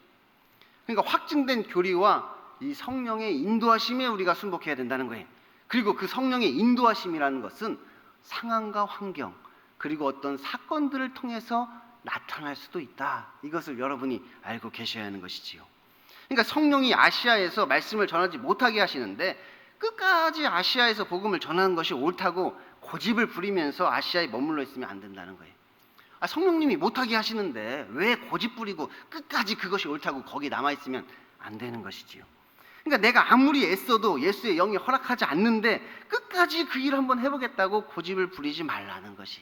그러니까 확증된 교리와 이 성령의 인도하심에 우리가 순복해야 된다는 거예요. 그리고 그 성령의 인도하심이라는 것은 상황과 환경 그리고 어떤 사건들을 통해서 나타날 수도 있다. 이것을 여러분이 알고 계셔야 하는 것이지요. 그러니까 성령이 아시아에서 말씀을 전하지 못하게 하시는데 끝까지 아시아에서 복음을 전하는 것이 옳다고 고집을 부리면서 아시아에 머물러 있으면 안 된다는 거예요. 성령님이 못하게 하시는데 왜 고집 부리고 끝까지 그것이 옳다고 거기 남아있으면 안 되는 것이지요. 그러니까 내가 아무리 애써도 예수의 영이 허락하지 않는데 끝까지 그 일을 한번 해보겠다고 고집을 부리지 말라는 것이,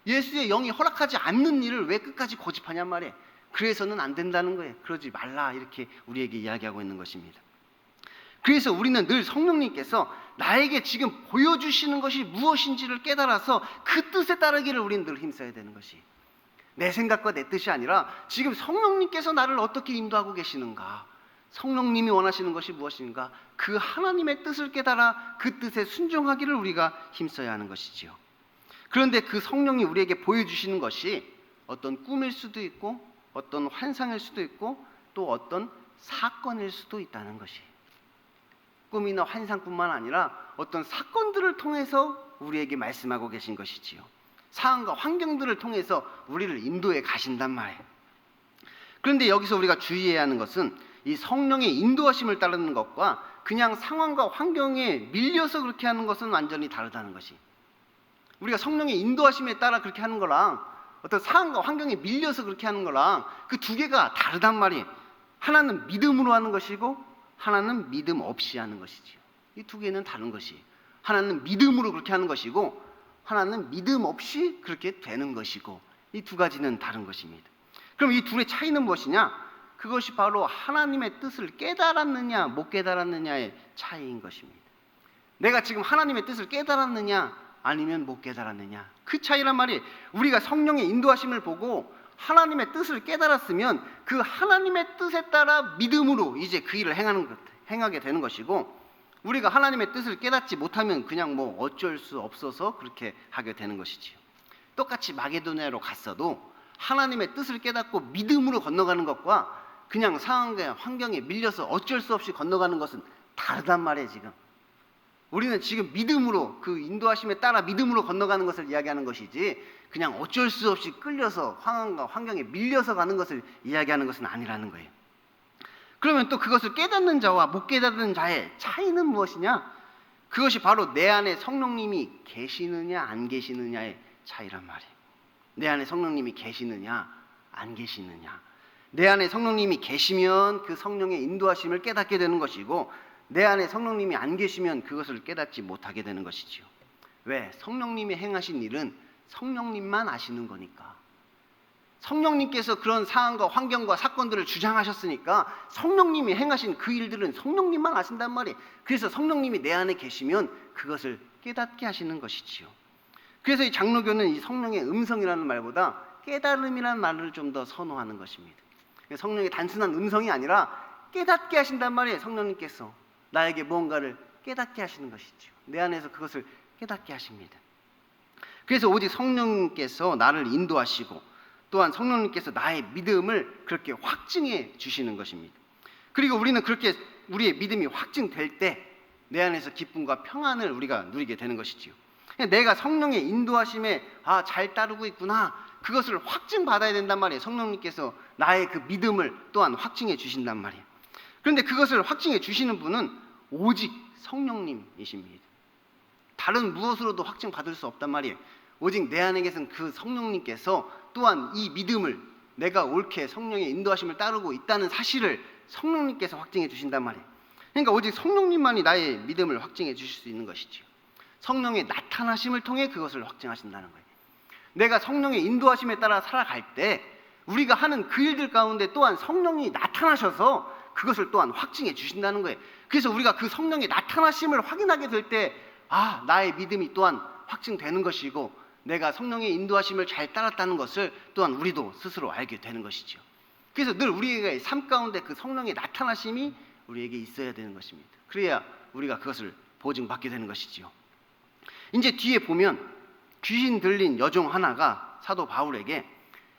예수의 영이 허락하지 않는 일을 왜 끝까지 고집하냔 말이에요. 그래서는 안 된다는 거예요. 그러지 말라, 이렇게 우리에게 이야기하고 있는 것입니다. 그래서 우리는 늘 성령님께서 나에게 지금 보여주시는 것이 무엇인지를 깨달아서 그 뜻에 따르기를 우리는 늘 힘써야 되는 것이, 내 생각과 내 뜻이 아니라 지금 성령님께서 나를 어떻게 인도하고 계시는가, 성령님이 원하시는 것이 무엇인가, 그 하나님의 뜻을 깨달아 그 뜻에 순종하기를 우리가 힘써야 하는 것이지요. 그런데 그 성령이 우리에게 보여주시는 것이 어떤 꿈일 수도 있고 어떤 환상일 수도 있고 또 어떤 사건일 수도 있다는 것이, 꿈이나 환상뿐만 아니라 어떤 사건들을 통해서 우리에게 말씀하고 계신 것이지요. 상황과 환경들을 통해서 우리를 인도해 가신단 말이에요. 그런데 여기서 우리가 주의해야 하는 것은 이 성령의 인도하심을 따르는 것과 그냥 상황과 환경에 밀려서 그렇게 하는 것은 완전히 다르다는 것이, 우리가 성령의 인도하심에 따라 그렇게 하는 거랑 어떤 상황과 환경에 밀려서 그렇게 하는 거랑 그 두 개가 다르단 말이에요. 하나는 믿음으로 하는 것이고 하나는 믿음 없이 하는 것이지요. 이 두 개는 다른 것이, 하나는 믿음으로 그렇게 하는 것이고 하나는 믿음 없이 그렇게 되는 것이고, 이 두 가지는 다른 것입니다. 그럼 이 둘의 차이는 무엇이냐? 그것이 바로 하나님의 뜻을 깨달았느냐 못 깨달았느냐의 차이인 것입니다. 내가 지금 하나님의 뜻을 깨달았느냐 아니면 못 깨달았느냐, 그 차이란 말이, 우리가 성령의 인도하심을 보고 하나님의 뜻을 깨달았으면 그 하나님의 뜻에 따라 믿음으로 이제 그 일을 행하게 되는 것이고, 우리가 하나님의 뜻을 깨닫지 못하면 그냥 뭐 어쩔 수 없어서 그렇게 하게 되는 것이지요. 똑같이 마게도냐로 갔어도 하나님의 뜻을 깨닫고 믿음으로 건너가는 것과 그냥 상황과 환경에 밀려서 어쩔 수 없이 건너가는 것은 다르단 말이에요. 지금 우리는 지금 믿음으로, 그 인도하심에 따라 믿음으로 건너가는 것을 이야기하는 것이지 그냥 어쩔 수 없이 끌려서 상황과 환경에 밀려서 가는 것을 이야기하는 것은 아니라는 거예요. 그러면 또 그것을 깨닫는 자와 못 깨닫는 자의 차이는 무엇이냐? 그것이 바로 내 안에 성령님이 계시느냐 안 계시느냐의 차이란 말이에요. 내 안에 성령님이 계시느냐 안 계시느냐. 내 안에 성령님이 계시면 그 성령의 인도하심을 깨닫게 되는 것이고, 내 안에 성령님이 안 계시면 그것을 깨닫지 못하게 되는 것이지요. 왜? 성령님이 행하신 일은 성령님만 아시는 거니까. 성령님께서 그런 상황과 환경과 사건들을 주장하셨으니까 성령님이 행하신 그 일들은 성령님만 아신단 말이에요. 그래서 성령님이 내 안에 계시면 그것을 깨닫게 하시는 것이지요. 그래서 이 장로교는 이 성령의 음성이라는 말보다 깨달음이라는 말을 좀 더 선호하는 것입니다. 성령의 단순한 음성이 아니라 깨닫게 하신단 말이에요. 성령님께서 나에게 무언가를 깨닫게 하시는 것이죠. 내 안에서 그것을 깨닫게 하십니다. 그래서 오직 성령님께서 나를 인도하시고 또한 성령님께서 나의 믿음을 그렇게 확증해 주시는 것입니다. 그리고 우리는 그렇게 우리의 믿음이 확증될 때 내 안에서 기쁨과 평안을 우리가 누리게 되는 것이지요. 내가 성령의 인도하심에 잘 따르고 있구나, 그것을 확증받아야 된단 말이에요. 성령님께서 나의 그 믿음을 또한 확증해 주신단 말이에요. 그런데 그것을 확증해 주시는 분은 오직 성령님이십니다. 다른 무엇으로도 확증받을 수 없단 말이에요. 오직 내 안에 계신 그 성령님께서 또한 이 믿음을, 내가 옳게 성령의 인도하심을 따르고 있다는 사실을 성령님께서 확증해 주신단 말이에요. 그러니까 오직 성령님만이 나의 믿음을 확증해 주실 수 있는 것이죠. 성령의 나타나심을 통해 그것을 확증하신다는 거예요. 내가 성령의 인도하심에 따라 살아갈 때 우리가 하는 그 일들 가운데 또한 성령이 나타나셔서 그것을 또한 확증해 주신다는 거예요. 그래서 우리가 그 성령의 나타나심을 확인하게 될 때 나의 믿음이 또한 확증되는 것이고, 내가 성령의 인도하심을 잘 따랐다는 것을 또한 우리도 스스로 알게 되는 것이죠. 그래서 늘 우리의 삶 가운데 그 성령의 나타나심이 우리에게 있어야 되는 것입니다. 그래야 우리가 그것을 보증받게 되는 것이지요. 이제 뒤에 보면 귀신 들린 여종 하나가 사도 바울에게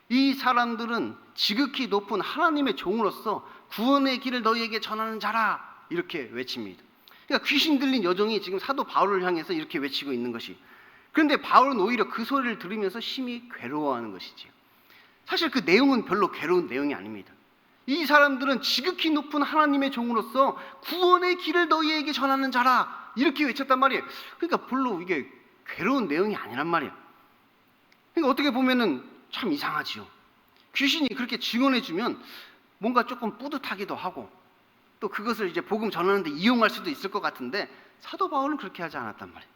이 사람들은 지극히 높은 하나님의 종으로서 구원의 길을 너희에게 전하는 자라 이렇게 외칩니다. 그러니까 귀신 들린 여종이 지금 사도 바울을 향해서 이렇게 외치고 있는 것이, 그런데 바울은 오히려 그 소리를 들으면서 심히 괴로워하는 것이지요. 사실 그 내용은 별로 괴로운 내용이 아닙니다. 이 사람들은 지극히 높은 하나님의 종으로서 구원의 길을 너희에게 전하는 자라 이렇게 외쳤단 말이에요. 그러니까 별로 이게 괴로운 내용이 아니란 말이에요. 그러니까 어떻게 보면은 참 이상하지요. 귀신이 그렇게 증언해주면 뭔가 조금 뿌듯하기도 하고 또 그것을 이제 복음 전하는데 이용할 수도 있을 것 같은데 사도 바울은 그렇게 하지 않았단 말이에요.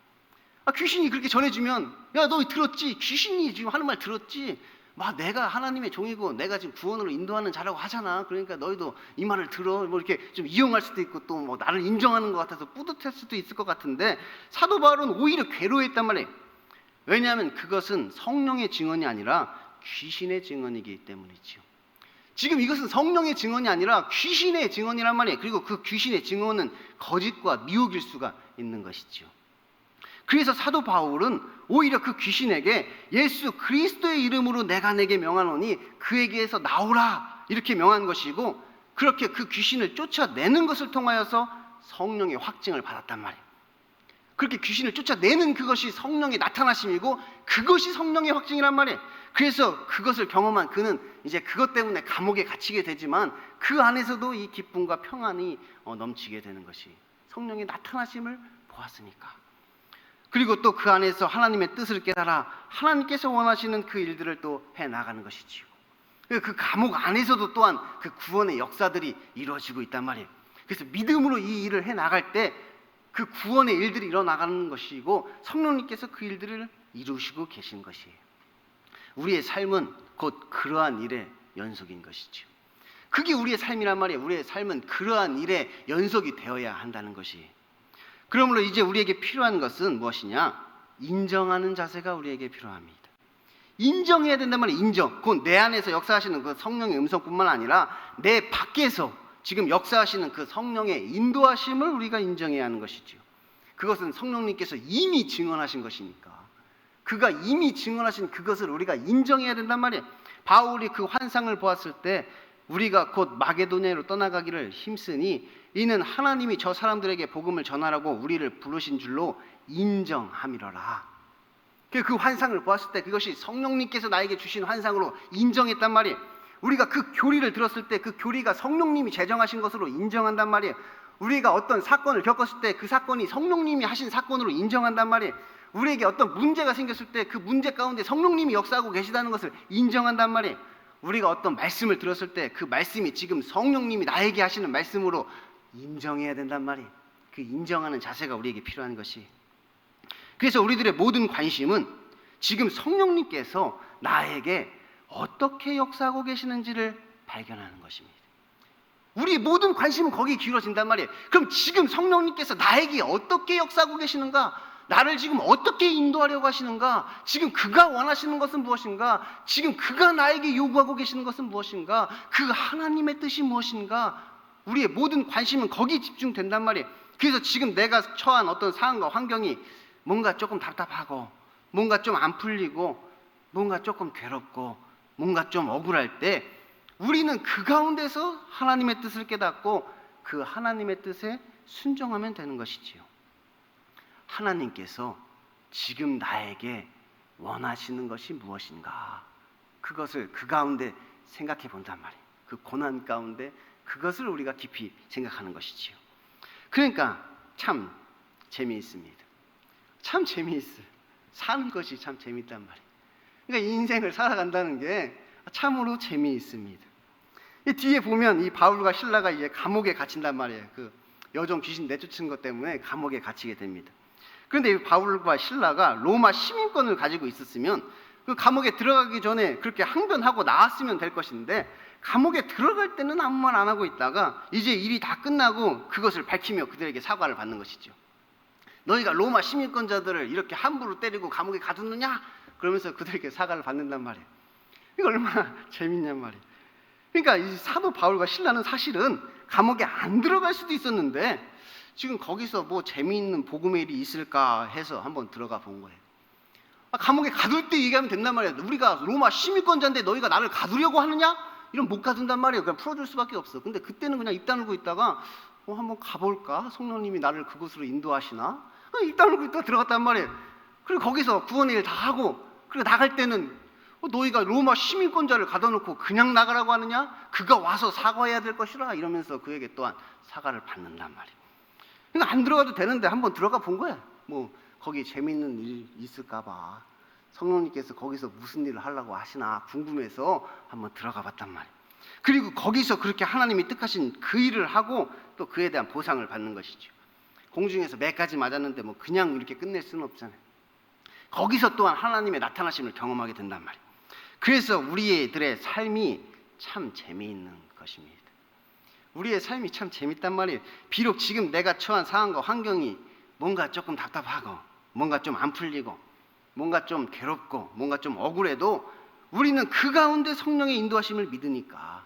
귀신이 그렇게 전해주면 야 너 들었지? 귀신이 지금 하는 말 들었지? 막 내가 하나님의 종이고 내가 지금 구원으로 인도하는 자라고 하잖아. 그러니까 너희도 이 말을 들어. 뭐 이렇게 좀 이용할 수도 있고 또 뭐 나를 인정하는 것 같아서 뿌듯할 수도 있을 것 같은데 사도 바울은 오히려 괴로워했단 말이에요. 왜냐하면 그것은 성령의 증언이 아니라 귀신의 증언이기 때문이지요. 지금 이것은 성령의 증언이 아니라 귀신의 증언이란 말이에요. 그리고 그 귀신의 증언은 거짓과 미혹일 수가 있는 것이지요. 그래서 사도 바울은 오히려 그 귀신에게 예수 그리스도의 이름으로 내가 내게 명하노니 그에게서 나오라 이렇게 명한 것이고, 그렇게 그 귀신을 쫓아내는 것을 통하여서 성령의 확증을 받았단 말이에요. 그렇게 귀신을 쫓아내는 그것이 성령의 나타나심이고 그것이 성령의 확증이란 말이에요. 그래서 그것을 경험한 그는 이제 그것 때문에 감옥에 갇히게 되지만 그 안에서도 이 기쁨과 평안이 넘치게 되는 것이 성령의 나타나심을 보았으니까. 그리고 또 그 안에서 하나님의 뜻을 깨달아 하나님께서 원하시는 그 일들을 또 해나가는 것이지요. 그 감옥 안에서도 또한 그 구원의 역사들이 이루어지고 있단 말이에요. 그래서 믿음으로 이 일을 해나갈 때 그 구원의 일들이 일어나가는 것이고 성령님께서 그 일들을 이루시고 계신 것이에요. 우리의 삶은 곧 그러한 일의 연속인 것이죠. 그게 우리의 삶이란 말이에요. 우리의 삶은 그러한 일의 연속이 되어야 한다는 것이. 그러므로 이제 우리에게 필요한 것은 무엇이냐? 인정하는 자세가 우리에게 필요합니다. 인정해야 된단 말이에요. 인정. 곧 내 안에서 역사하시는 그 성령의 음성뿐만 아니라 내 밖에서 지금 역사하시는 그 성령의 인도하심을 우리가 인정해야 하는 것이죠. 그것은 성령님께서 이미 증언하신 것이니까 그가 이미 증언하신 그것을 우리가 인정해야 된단 말이에요. 바울이 그 환상을 보았을 때 우리가 곧 마게도냐로 떠나가기를 힘쓰니 이는 하나님이 저 사람들에게 복음을 전하라고 우리를 부르신 줄로 인정함이로라. 그 환상을 보았을 때 그것이 성령님께서 나에게 주신 환상으로 인정했단 말이에요. 우리가 그 교리를 들었을 때 그 교리가 성령님이 제정하신 것으로 인정한단 말이에요. 우리가 어떤 사건을 겪었을 때 그 사건이 성령님이 하신 사건으로 인정한단 말이에요. 우리에게 어떤 문제가 생겼을 때 그 문제 가운데 성령님이 역사하고 계시다는 것을 인정한단 말이에요. 우리가 어떤 말씀을 들었을 때 그 말씀이 지금 성령님이 나에게 하시는 말씀으로 인정해야 된단 말이에요. 그 인정하는 자세가 우리에게 필요한 것이. 그래서 우리들의 모든 관심은 지금 성령님께서 나에게 어떻게 역사하고 계시는지를 발견하는 것입니다. 우리 모든 관심은 거기에 기울어진단 말이에요. 그럼 지금 성령님께서 나에게 어떻게 역사하고 계시는가? 나를 지금 어떻게 인도하려고 하시는가? 지금 그가 원하시는 것은 무엇인가? 지금 그가 나에게 요구하고 계시는 것은 무엇인가? 그 하나님의 뜻이 무엇인가? 우리의 모든 관심은 거기에 집중된단 말이에요. 그래서 지금 내가 처한 어떤 상황과 환경이 뭔가 조금 답답하고 뭔가 좀 안 풀리고 뭔가 조금 괴롭고 뭔가 좀 억울할 때 우리는 그 가운데서 하나님의 뜻을 깨닫고 그 하나님의 뜻에 순종하면 되는 것이지요. 하나님께서 지금 나에게 원하시는 것이 무엇인가? 그것을 그 가운데 생각해 본단 말이에요. 그 고난 가운데 그것을 우리가 깊이 생각하는 것이지요. 그러니까 참 재미있습니다. 참 재미있어요. 사는 것이 참 재미있단 말이에요. 그러니까 인생을 살아간다는 게 참으로 재미있습니다. 이 뒤에 보면 이 바울과 실라가 이제 감옥에 갇힌단 말이에요. 그 여종 귀신 내쫓은 것 때문에 감옥에 갇히게 됩니다. 그런데 이 바울과 실라가 로마 시민권을 가지고 있었으면 그 감옥에 들어가기 전에 그렇게 항변하고 나왔으면 될 것인데 감옥에 들어갈 때는 아무 말 안 하고 있다가 이제 일이 다 끝나고 그것을 밝히며 그들에게 사과를 받는 것이죠. 너희가 로마 시민권자들을 이렇게 함부로 때리고 감옥에 가두느냐? 그러면서 그들에게 사과를 받는단 말이에요. 이거 얼마나 재밌냔 말이에요. 그러니까 이 사도 바울과 실라는 사실은 감옥에 안 들어갈 수도 있었는데 지금 거기서 뭐 재미있는 복음의 일이 있을까 해서 한번 들어가 본 거예요. 감옥에 가둘 때 얘기하면 된단 말이에요. 우리가 로마 시민권자인데 너희가 나를 가두려고 하느냐? 이러면 못 가둔단 말이에요. 그냥 풀어줄 수밖에 없어. 근데 그때는 그냥 입 다물고 있다가 한번 가볼까? 성령님이 나를 그곳으로 인도하시나? 입 다물고 있다가 들어갔단 말이에요. 그리고 거기서 구원의 일 다 하고 그리고 나갈 때는 너희가 로마 시민권자를 가둬놓고 그냥 나가라고 하느냐? 그가 와서 사과해야 될 것이라 이러면서 그에게 또한 사과를 받는단 말이에요. 그러니까 안 들어가도 되는데 한번 들어가 본 거야. 뭐 거기 재미있는 일 있을까 봐 성령님께서 거기서 무슨 일을 하려고 하시나 궁금해서 한번 들어가 봤단 말이에요. 그리고 거기서 그렇게 하나님이 뜻하신 그 일을 하고 또 그에 대한 보상을 받는 것이죠. 공중에서 매까지 맞았는데 뭐 그냥 이렇게 끝낼 수는 없잖아요. 거기서 또한 하나님의 나타나심을 경험하게 된단 말이에요. 그래서 우리들의 삶이 참 재미있는 것입니다. 우리의 삶이 참 재밌단 말이에요. 비록 지금 내가 처한 상황과 환경이 뭔가 조금 답답하고 뭔가 좀 안 풀리고 뭔가 좀 괴롭고 뭔가 좀 억울해도 우리는 그 가운데 성령의 인도하심을 믿으니까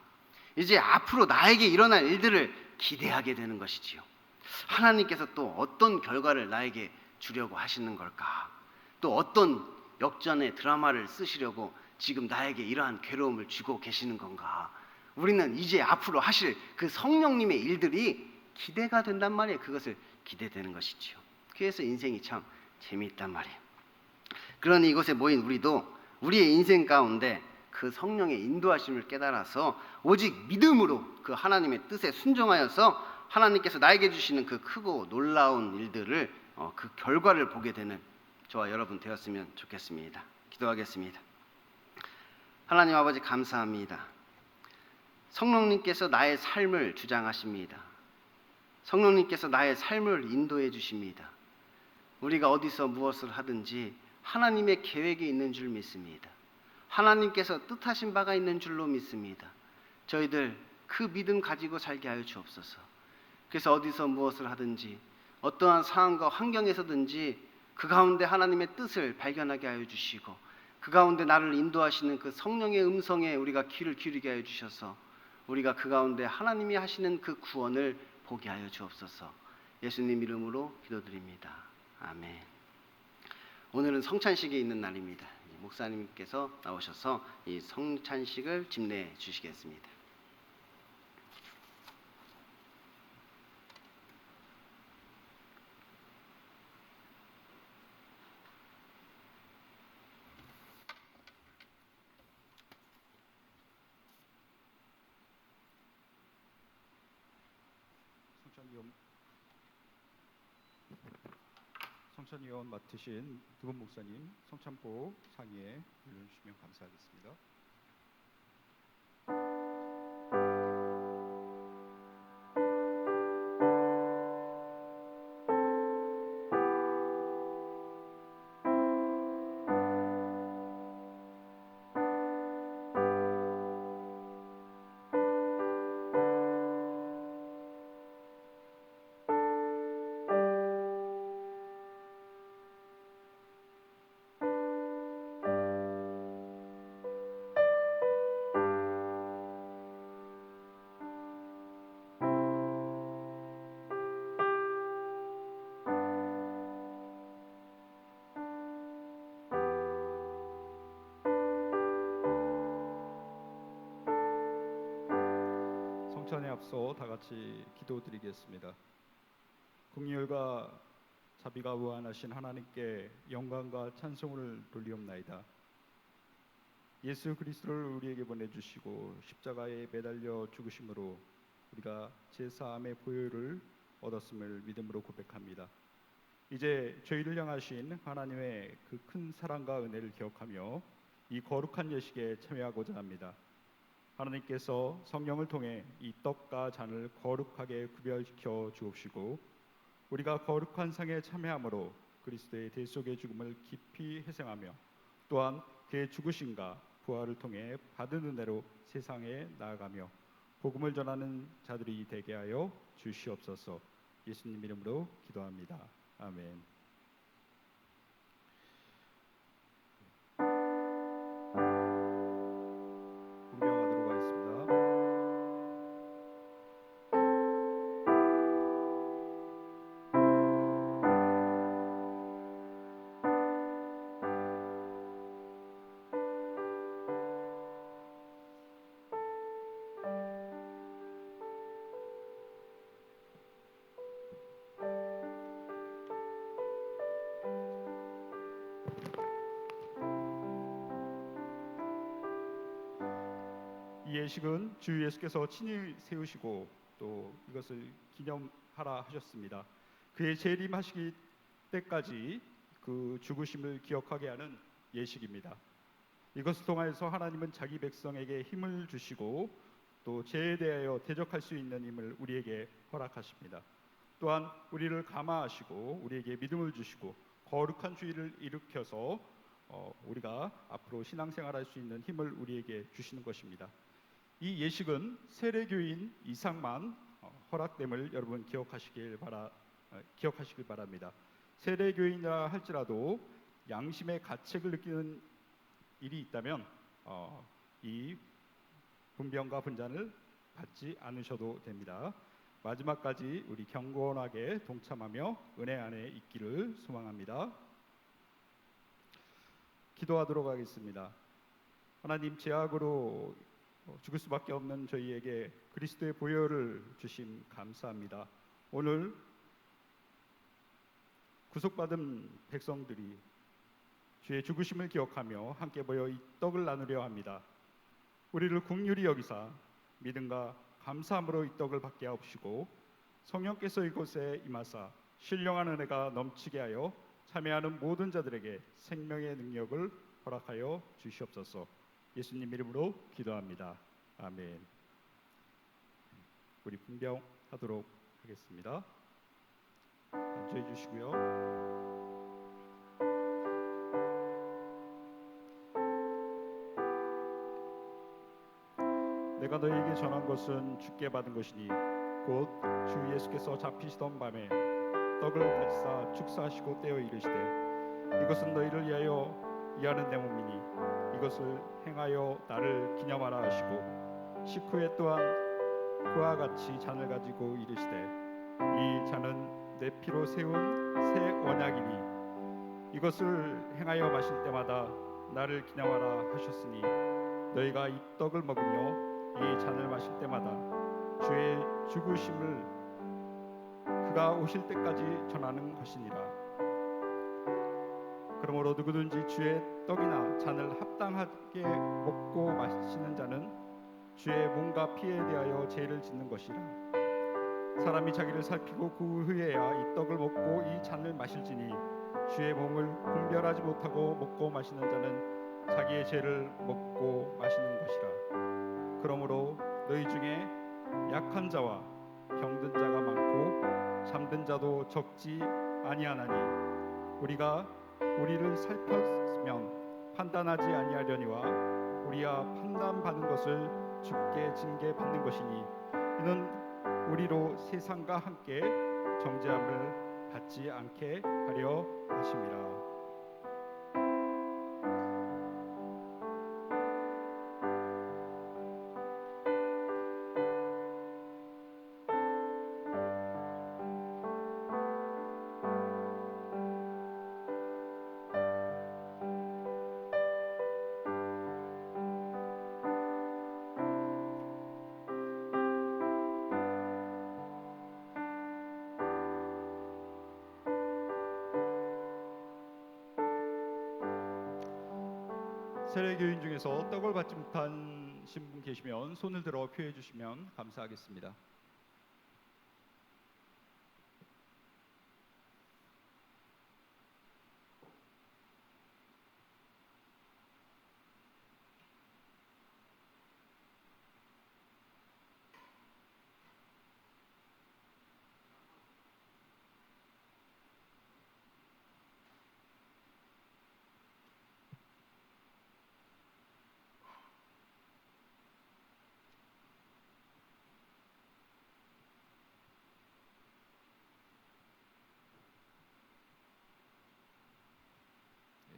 이제 앞으로 나에게 일어날 일들을 기대하게 되는 것이지요. 하나님께서 또 어떤 결과를 나에게 주려고 하시는 걸까? 또 어떤 역전의 드라마를 쓰시려고 지금 나에게 이러한 괴로움을 주고 계시는 건가? 우리는 이제 앞으로 하실 그 성령님의 일들이 기대가 된단 말이에요. 그것을 기대되는 것이지요. 그래서 인생이 참 재미있단 말이에요. 그러니 이곳에 모인 우리도 우리의 인생 가운데 그 성령의 인도하심을 깨달아서 오직 믿음으로 그 하나님의 뜻에 순종하여서 하나님께서 나에게 주시는 그 크고 놀라운 일들을 그 결과를 보게 되는 저와 여러분 되었으면 좋겠습니다. 기도하겠습니다. 하나님 아버지 감사합니다. 성령님께서 나의 삶을 주장하십니다. 성령님께서 나의 삶을 인도해 주십니다. 우리가 어디서 무엇을 하든지 하나님의 계획이 있는 줄 믿습니다. 하나님께서 뜻하신 바가 있는 줄로 믿습니다. 저희들 그 믿음 가지고 살게 하여 주옵소서. 그래서 어디서 무엇을 하든지 어떠한 상황과 환경에서든지 그 가운데 하나님의 뜻을 발견하게 하여 주시고 그 가운데 나를 인도하시는 그 성령의 음성에 우리가 귀를 기울이게 하여 주셔서 우리가 그 가운데 하나님이 하시는 그 구원을 보게 하여 주옵소서. 예수님 이름으로 기도드립니다. 아멘. 오늘은 성찬식이 있는 날입니다. 목사님께서 나오셔서 이 성찬식을 집례해 주시겠습니다. 성찬위원 맡으신 두분 목사님 성찬복 상의에 올려주시면 감사하겠습니다. 성찬에 앞서 다 같이 기도드리겠습니다. 긍휼과 자비가 무한하신 하나님께 영광과 찬송을 돌리옵나이다. 예수 그리스도를 우리에게 보내주시고 십자가에 매달려 죽으심으로 우리가 제사함의 보혈을 얻었음을 믿음으로 고백합니다. 이제 저희를 향하신 하나님의 그 큰 사랑과 은혜를 기억하며 이 거룩한 예식에 참여하고자 합니다. 하나님께서 성령을 통해 이 떡과 잔을 거룩하게 구별시켜 주옵시고 우리가 거룩한 상에 참여함으로 그리스도의 대속의 죽음을 깊이 회상하며 또한 그의 죽으심과 부활을 통해 받은 은혜로 세상에 나아가며 복음을 전하는 자들이 되게 하여 주시옵소서. 예수님 이름으로 기도합니다. 아멘. 분배하도록 하겠습니다. 이 예식은 주 예수께서 친히 세우시고 또 이것을 기념하라 하셨습니다. 그의 재림하시기 때까지 그 죽으심을 기억하게 하는 예식입니다. 이것을 통하여서 하나님은 자기 백성에게 힘을 주시고 또 죄에 대하여 대적할 수 있는 힘을 우리에게 허락하십니다. 또한 우리를 감화하시고 우리에게 믿음을 주시고 거룩한 주의를 일으켜서 우리가 앞으로 신앙생활할 수 있는 힘을 우리에게 주시는 것입니다. 이 예식은 세례교인 이상만 허락됨을 여러분 기억하시길 바랍니다. 세례교인이라 할지라도 양심의 가책을 느끼는 일이 있다면 이 분병과 분잔을 받지 않으셔도 됩니다. 마지막까지 우리 경건하게 동참하며 은혜 안에 있기를 소망합니다. 기도하도록 하겠습니다. 하나님, 죄악으로 죽을 수밖에 없는 저희에게 그리스도의 보혈을 주심 감사합니다. 오늘 구속받은 백성들이 주의 죽으심을 기억하며 함께 모여 이 떡을 나누려 합니다. 우리를 긍휼히 여기사 믿음과 감사함으로 이 떡을 받게 하옵시고 성령께서 이곳에 임하사 신령한 은혜가 넘치게 하여 참여하는 모든 자들에게 생명의 능력을 허락하여 주시옵소서. 예수님 이름으로 기도합니다. 아멘. 우리 분병하도록 하겠습니다. 앉아 주시고요. 내가 너희에게 전한 것은 주께 받은 것이니 곧 주 예수께서 잡히시던 밤에 떡을 다지사 축사하시고 떼어 이르시되 이것은 너희를 위하여 이하는 내 몸이니 이것을 행하여 나를 기념하라 하시고 식후에 또한 그와 같이 잔을 가지고 이르시되 이 잔은 내 피로 세운 새 언약이니 이것을 행하여 마실 때마다 나를 기념하라 하셨으니 너희가 이 떡을 먹으며 이 잔을 마실 때마다 주의 죽으심을 그가 오실 때까지 전하는 것이니라. 그러므로 누구든지 주의 떡이나 잔을 합당하게 먹고 마시는 자는 주의 몸과 피에 대하여 죄를 짓는 것이라. 사람이 자기를 살피고 그 후에야 이 떡을 먹고 이 잔을 마실지니 주의 몸을 분별하지 못하고 먹고 마시는 자는 자기의 죄를 먹고 마시는 것이라. 그러므로 너희 중에 약한 자와 병든 자가 많고 잠든 자도 적지 아니하나니 우리가 우리를 살폈으면 판단하지 아니하려니와 우리가 판단받는 것을 주께 징계받는 것이니 이는 우리로 세상과 함께 정죄함을 받지 않게 하려 하심이라. 세례교인 중에서 떡을 받지 못한 분 계시면 손을 들어 표해 주시면 감사하겠습니다.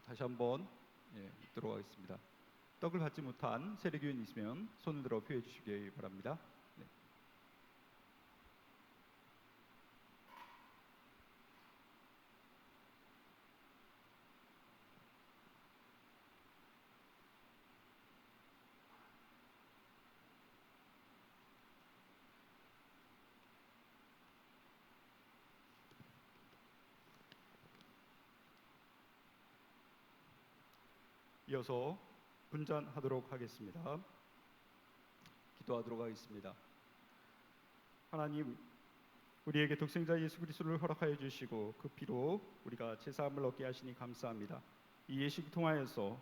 다시 한번 들어가겠습니다. 떡을 받지 못한 세례교인 있으면 손을 들어 표해 주시기 바랍니다. 네. 이어서 분잔하도록 하겠습니다. 기도하도록 하겠습니다. 하나님, 우리에게 독생자 예수 그리스도를 허락하여 주시고 그 피로 우리가 제사함을 얻게 하시니 감사합니다. 이 예식을 통하여서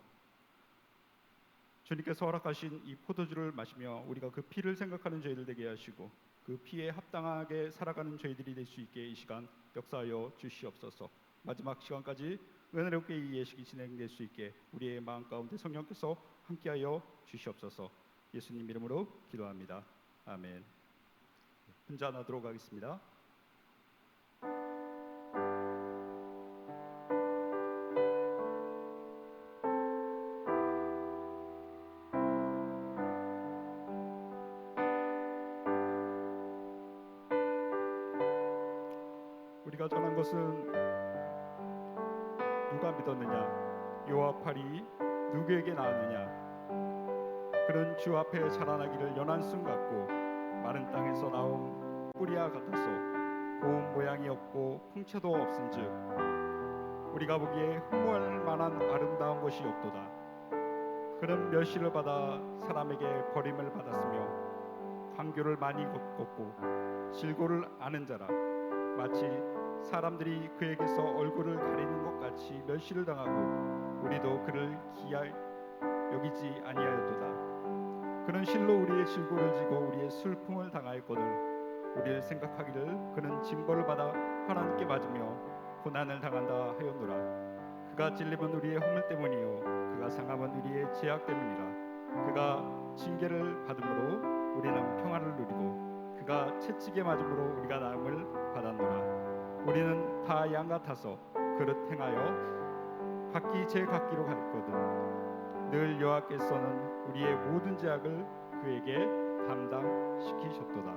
주님께서 허락하신 이 포도주를 마시며 우리가 그 피를 생각하는 저희들 되게 하시고 그 피에 합당하게 살아가는 저희들이 될 수 있게 이 시간 역사하여 주시옵소서. 마지막 시간까지 은혜롭게 이 예식이 진행될 수 있게 우리의 마음 가운데 성령께서 함께하여 주시옵소서. 예수님 이름으로 기도합니다. 아멘. 혼자나도록 하겠습니다. 우리가 전한 것은 누가 믿었느냐? 요압팔이 누구에게 나왔느냐? 그는 주 앞에 자라나기를 연한 순 같고 마른 땅에서 나온 뿌리와 같아서 고운 모양이 없고 풍채도 없은즉 우리가 보기에 흠모할 만한 아름다운 것이 없도다. 그는 멸시를 받아 사람에게 버림을 받았으며 판교를 많이 겪었고 질고를 아는 자라. 마치 사람들이 그에게서 얼굴을 가리는 것 같이 멸시를 당하고 우리도 그를 기이하게 여기지 아니하였도다. 그는 실로 우리의 질고를 지고 우리의 슬픔을 당하였거늘 우리를 생각하기를 그는 징벌을 받아 하나님께 맞으며 고난을 당한다 하였노라. 그가 찔림은 우리의 허물 때문이요 그가 상함은 우리의 죄악 때문이라. 그가 징계를 받음으로 우리는 평안을 누리고 그가 채찍에 맞음으로 우리가 나음을 받았노라. 우리는 다 양 같아서 그릇 행하여 각기 제 각기로 갔거든 늘 여호와께서는 우리의 모든 죄악을 그에게 담당시키셨도다.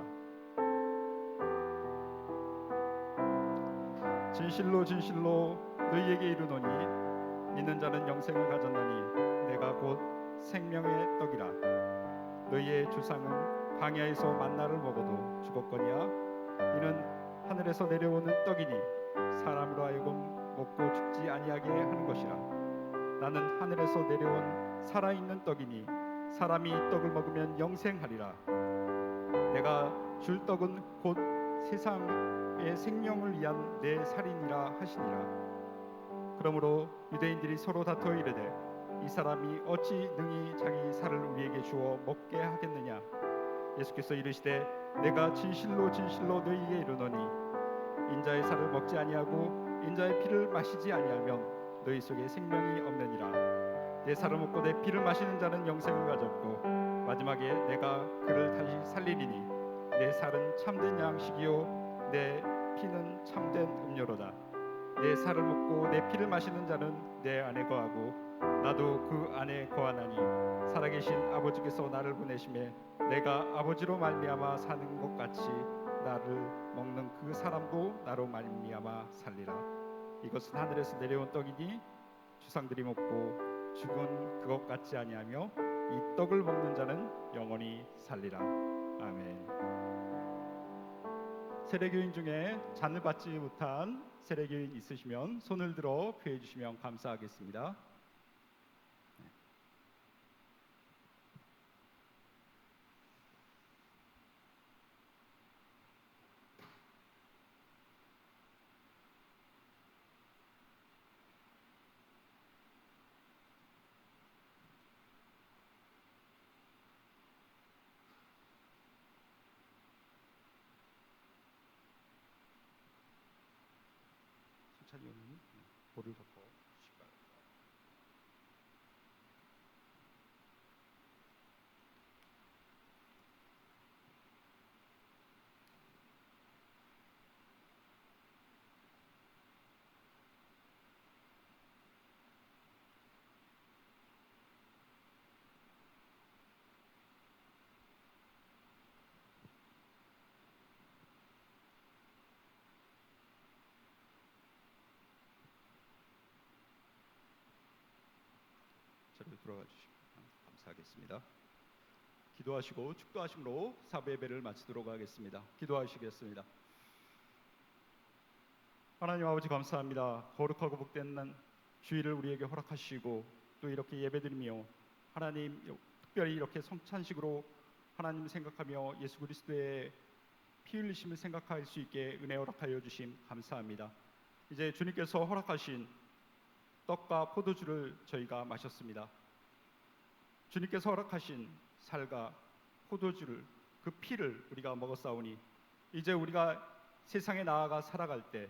진실로 진실로 너희에게 이르노니 믿는 자는 영생을 가졌나니 내가 곧 생명의 떡이라. 너희의 주상은 광야에서 만나를 먹어도 죽었거니와 이는 하늘에서 내려오는 떡이니 사람으로 하여금 먹고 죽지 아니하게 하는 것이라. 나는 하늘에서 내려온 살아있는 떡이니 사람이 이 떡을 먹으면 영생하리라. 내가 줄 떡은 곧 세상의 생명을 위한 내 살이니라 하시니라. 그러므로 유대인들이 서로 다투어 이르되 이 사람이 어찌 능히 자기 살을 우리에게 주어 먹게 하겠느냐. 예수께서 이르시되 내가 진실로 진실로 너희에게 이르노니 인자의 살을 먹지 아니하고 인자의 피를 마시지 아니하면 너희 속에 생명이 없느니라. 내 살을 먹고 내 피를 마시는 자는 영생을 가졌고 마지막에 내가 그를 다시 살리리니 내 살은 참된 양식이요 내 피는 참된 음료로다. 내 살을 먹고 내 피를 마시는 자는 내 안에 거하고 나도 그 안에 거하나니 살아계신 아버지께서 나를 보내심에 내가 아버지로 말미암아 사는 것 같이 나를 먹는 그 사람도 나로 말미암아 살리라. 이것은 하늘에서 내려온 떡이니 주상들이 먹고 죽은 그것 같지 아니하며 이 떡을 먹는 자는 영원히 살리라. 아멘. 세례교인 중에 잔을 받지 못한 세례교인 있으시면 손을 들어 표해 주시면 감사하겠습니다. 천천히 오는 볼을 덮어 주시기 바랍니다. 자리로 돌아가 주시면 감사하겠습니다. 기도하시고 축도하심으로 사부 예배를 마치도록 하겠습니다. 기도하시겠습니다. 하나님 아버지 감사합니다. 거룩하고 복된 날 주일을 우리에게 허락하시고 또 이렇게 예배드리며 하나님 특별히 이렇게 성찬식으로 하나님을 생각하며 예수 그리스도의 피 흘리심을 생각할 수 있게 은혜 허락하여 주심 감사합니다. 이제 주님께서 허락하신 떡과 포도주를 저희가 마셨습니다. 주님께서 허락하신 살과 포도주를, 그 피를 우리가 먹었사오니 이제 우리가 세상에 나아가 살아갈 때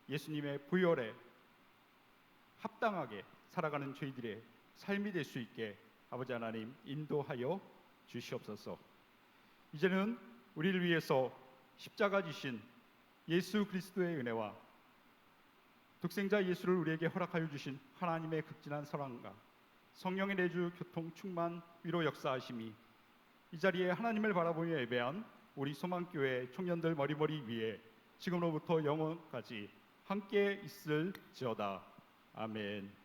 예수님의 부활에 합당하게 살아가는 저희들의 삶이 될 수 있게 아버지 하나님 인도하여 주시옵소서. 이제는 우리를 위해서 십자가 지신 예수 그리스도의 은혜와 독생자 예수를 우리에게 허락하여 주신 하나님의 극진한 사랑과 성령의 내주 교통 충만 위로 역사하심이 이 자리에 하나님을 바라보며 예배한 우리 소망교회 청년들 머리머리 위에 지금로부터 영원까지 함께 있을지어다. 아멘.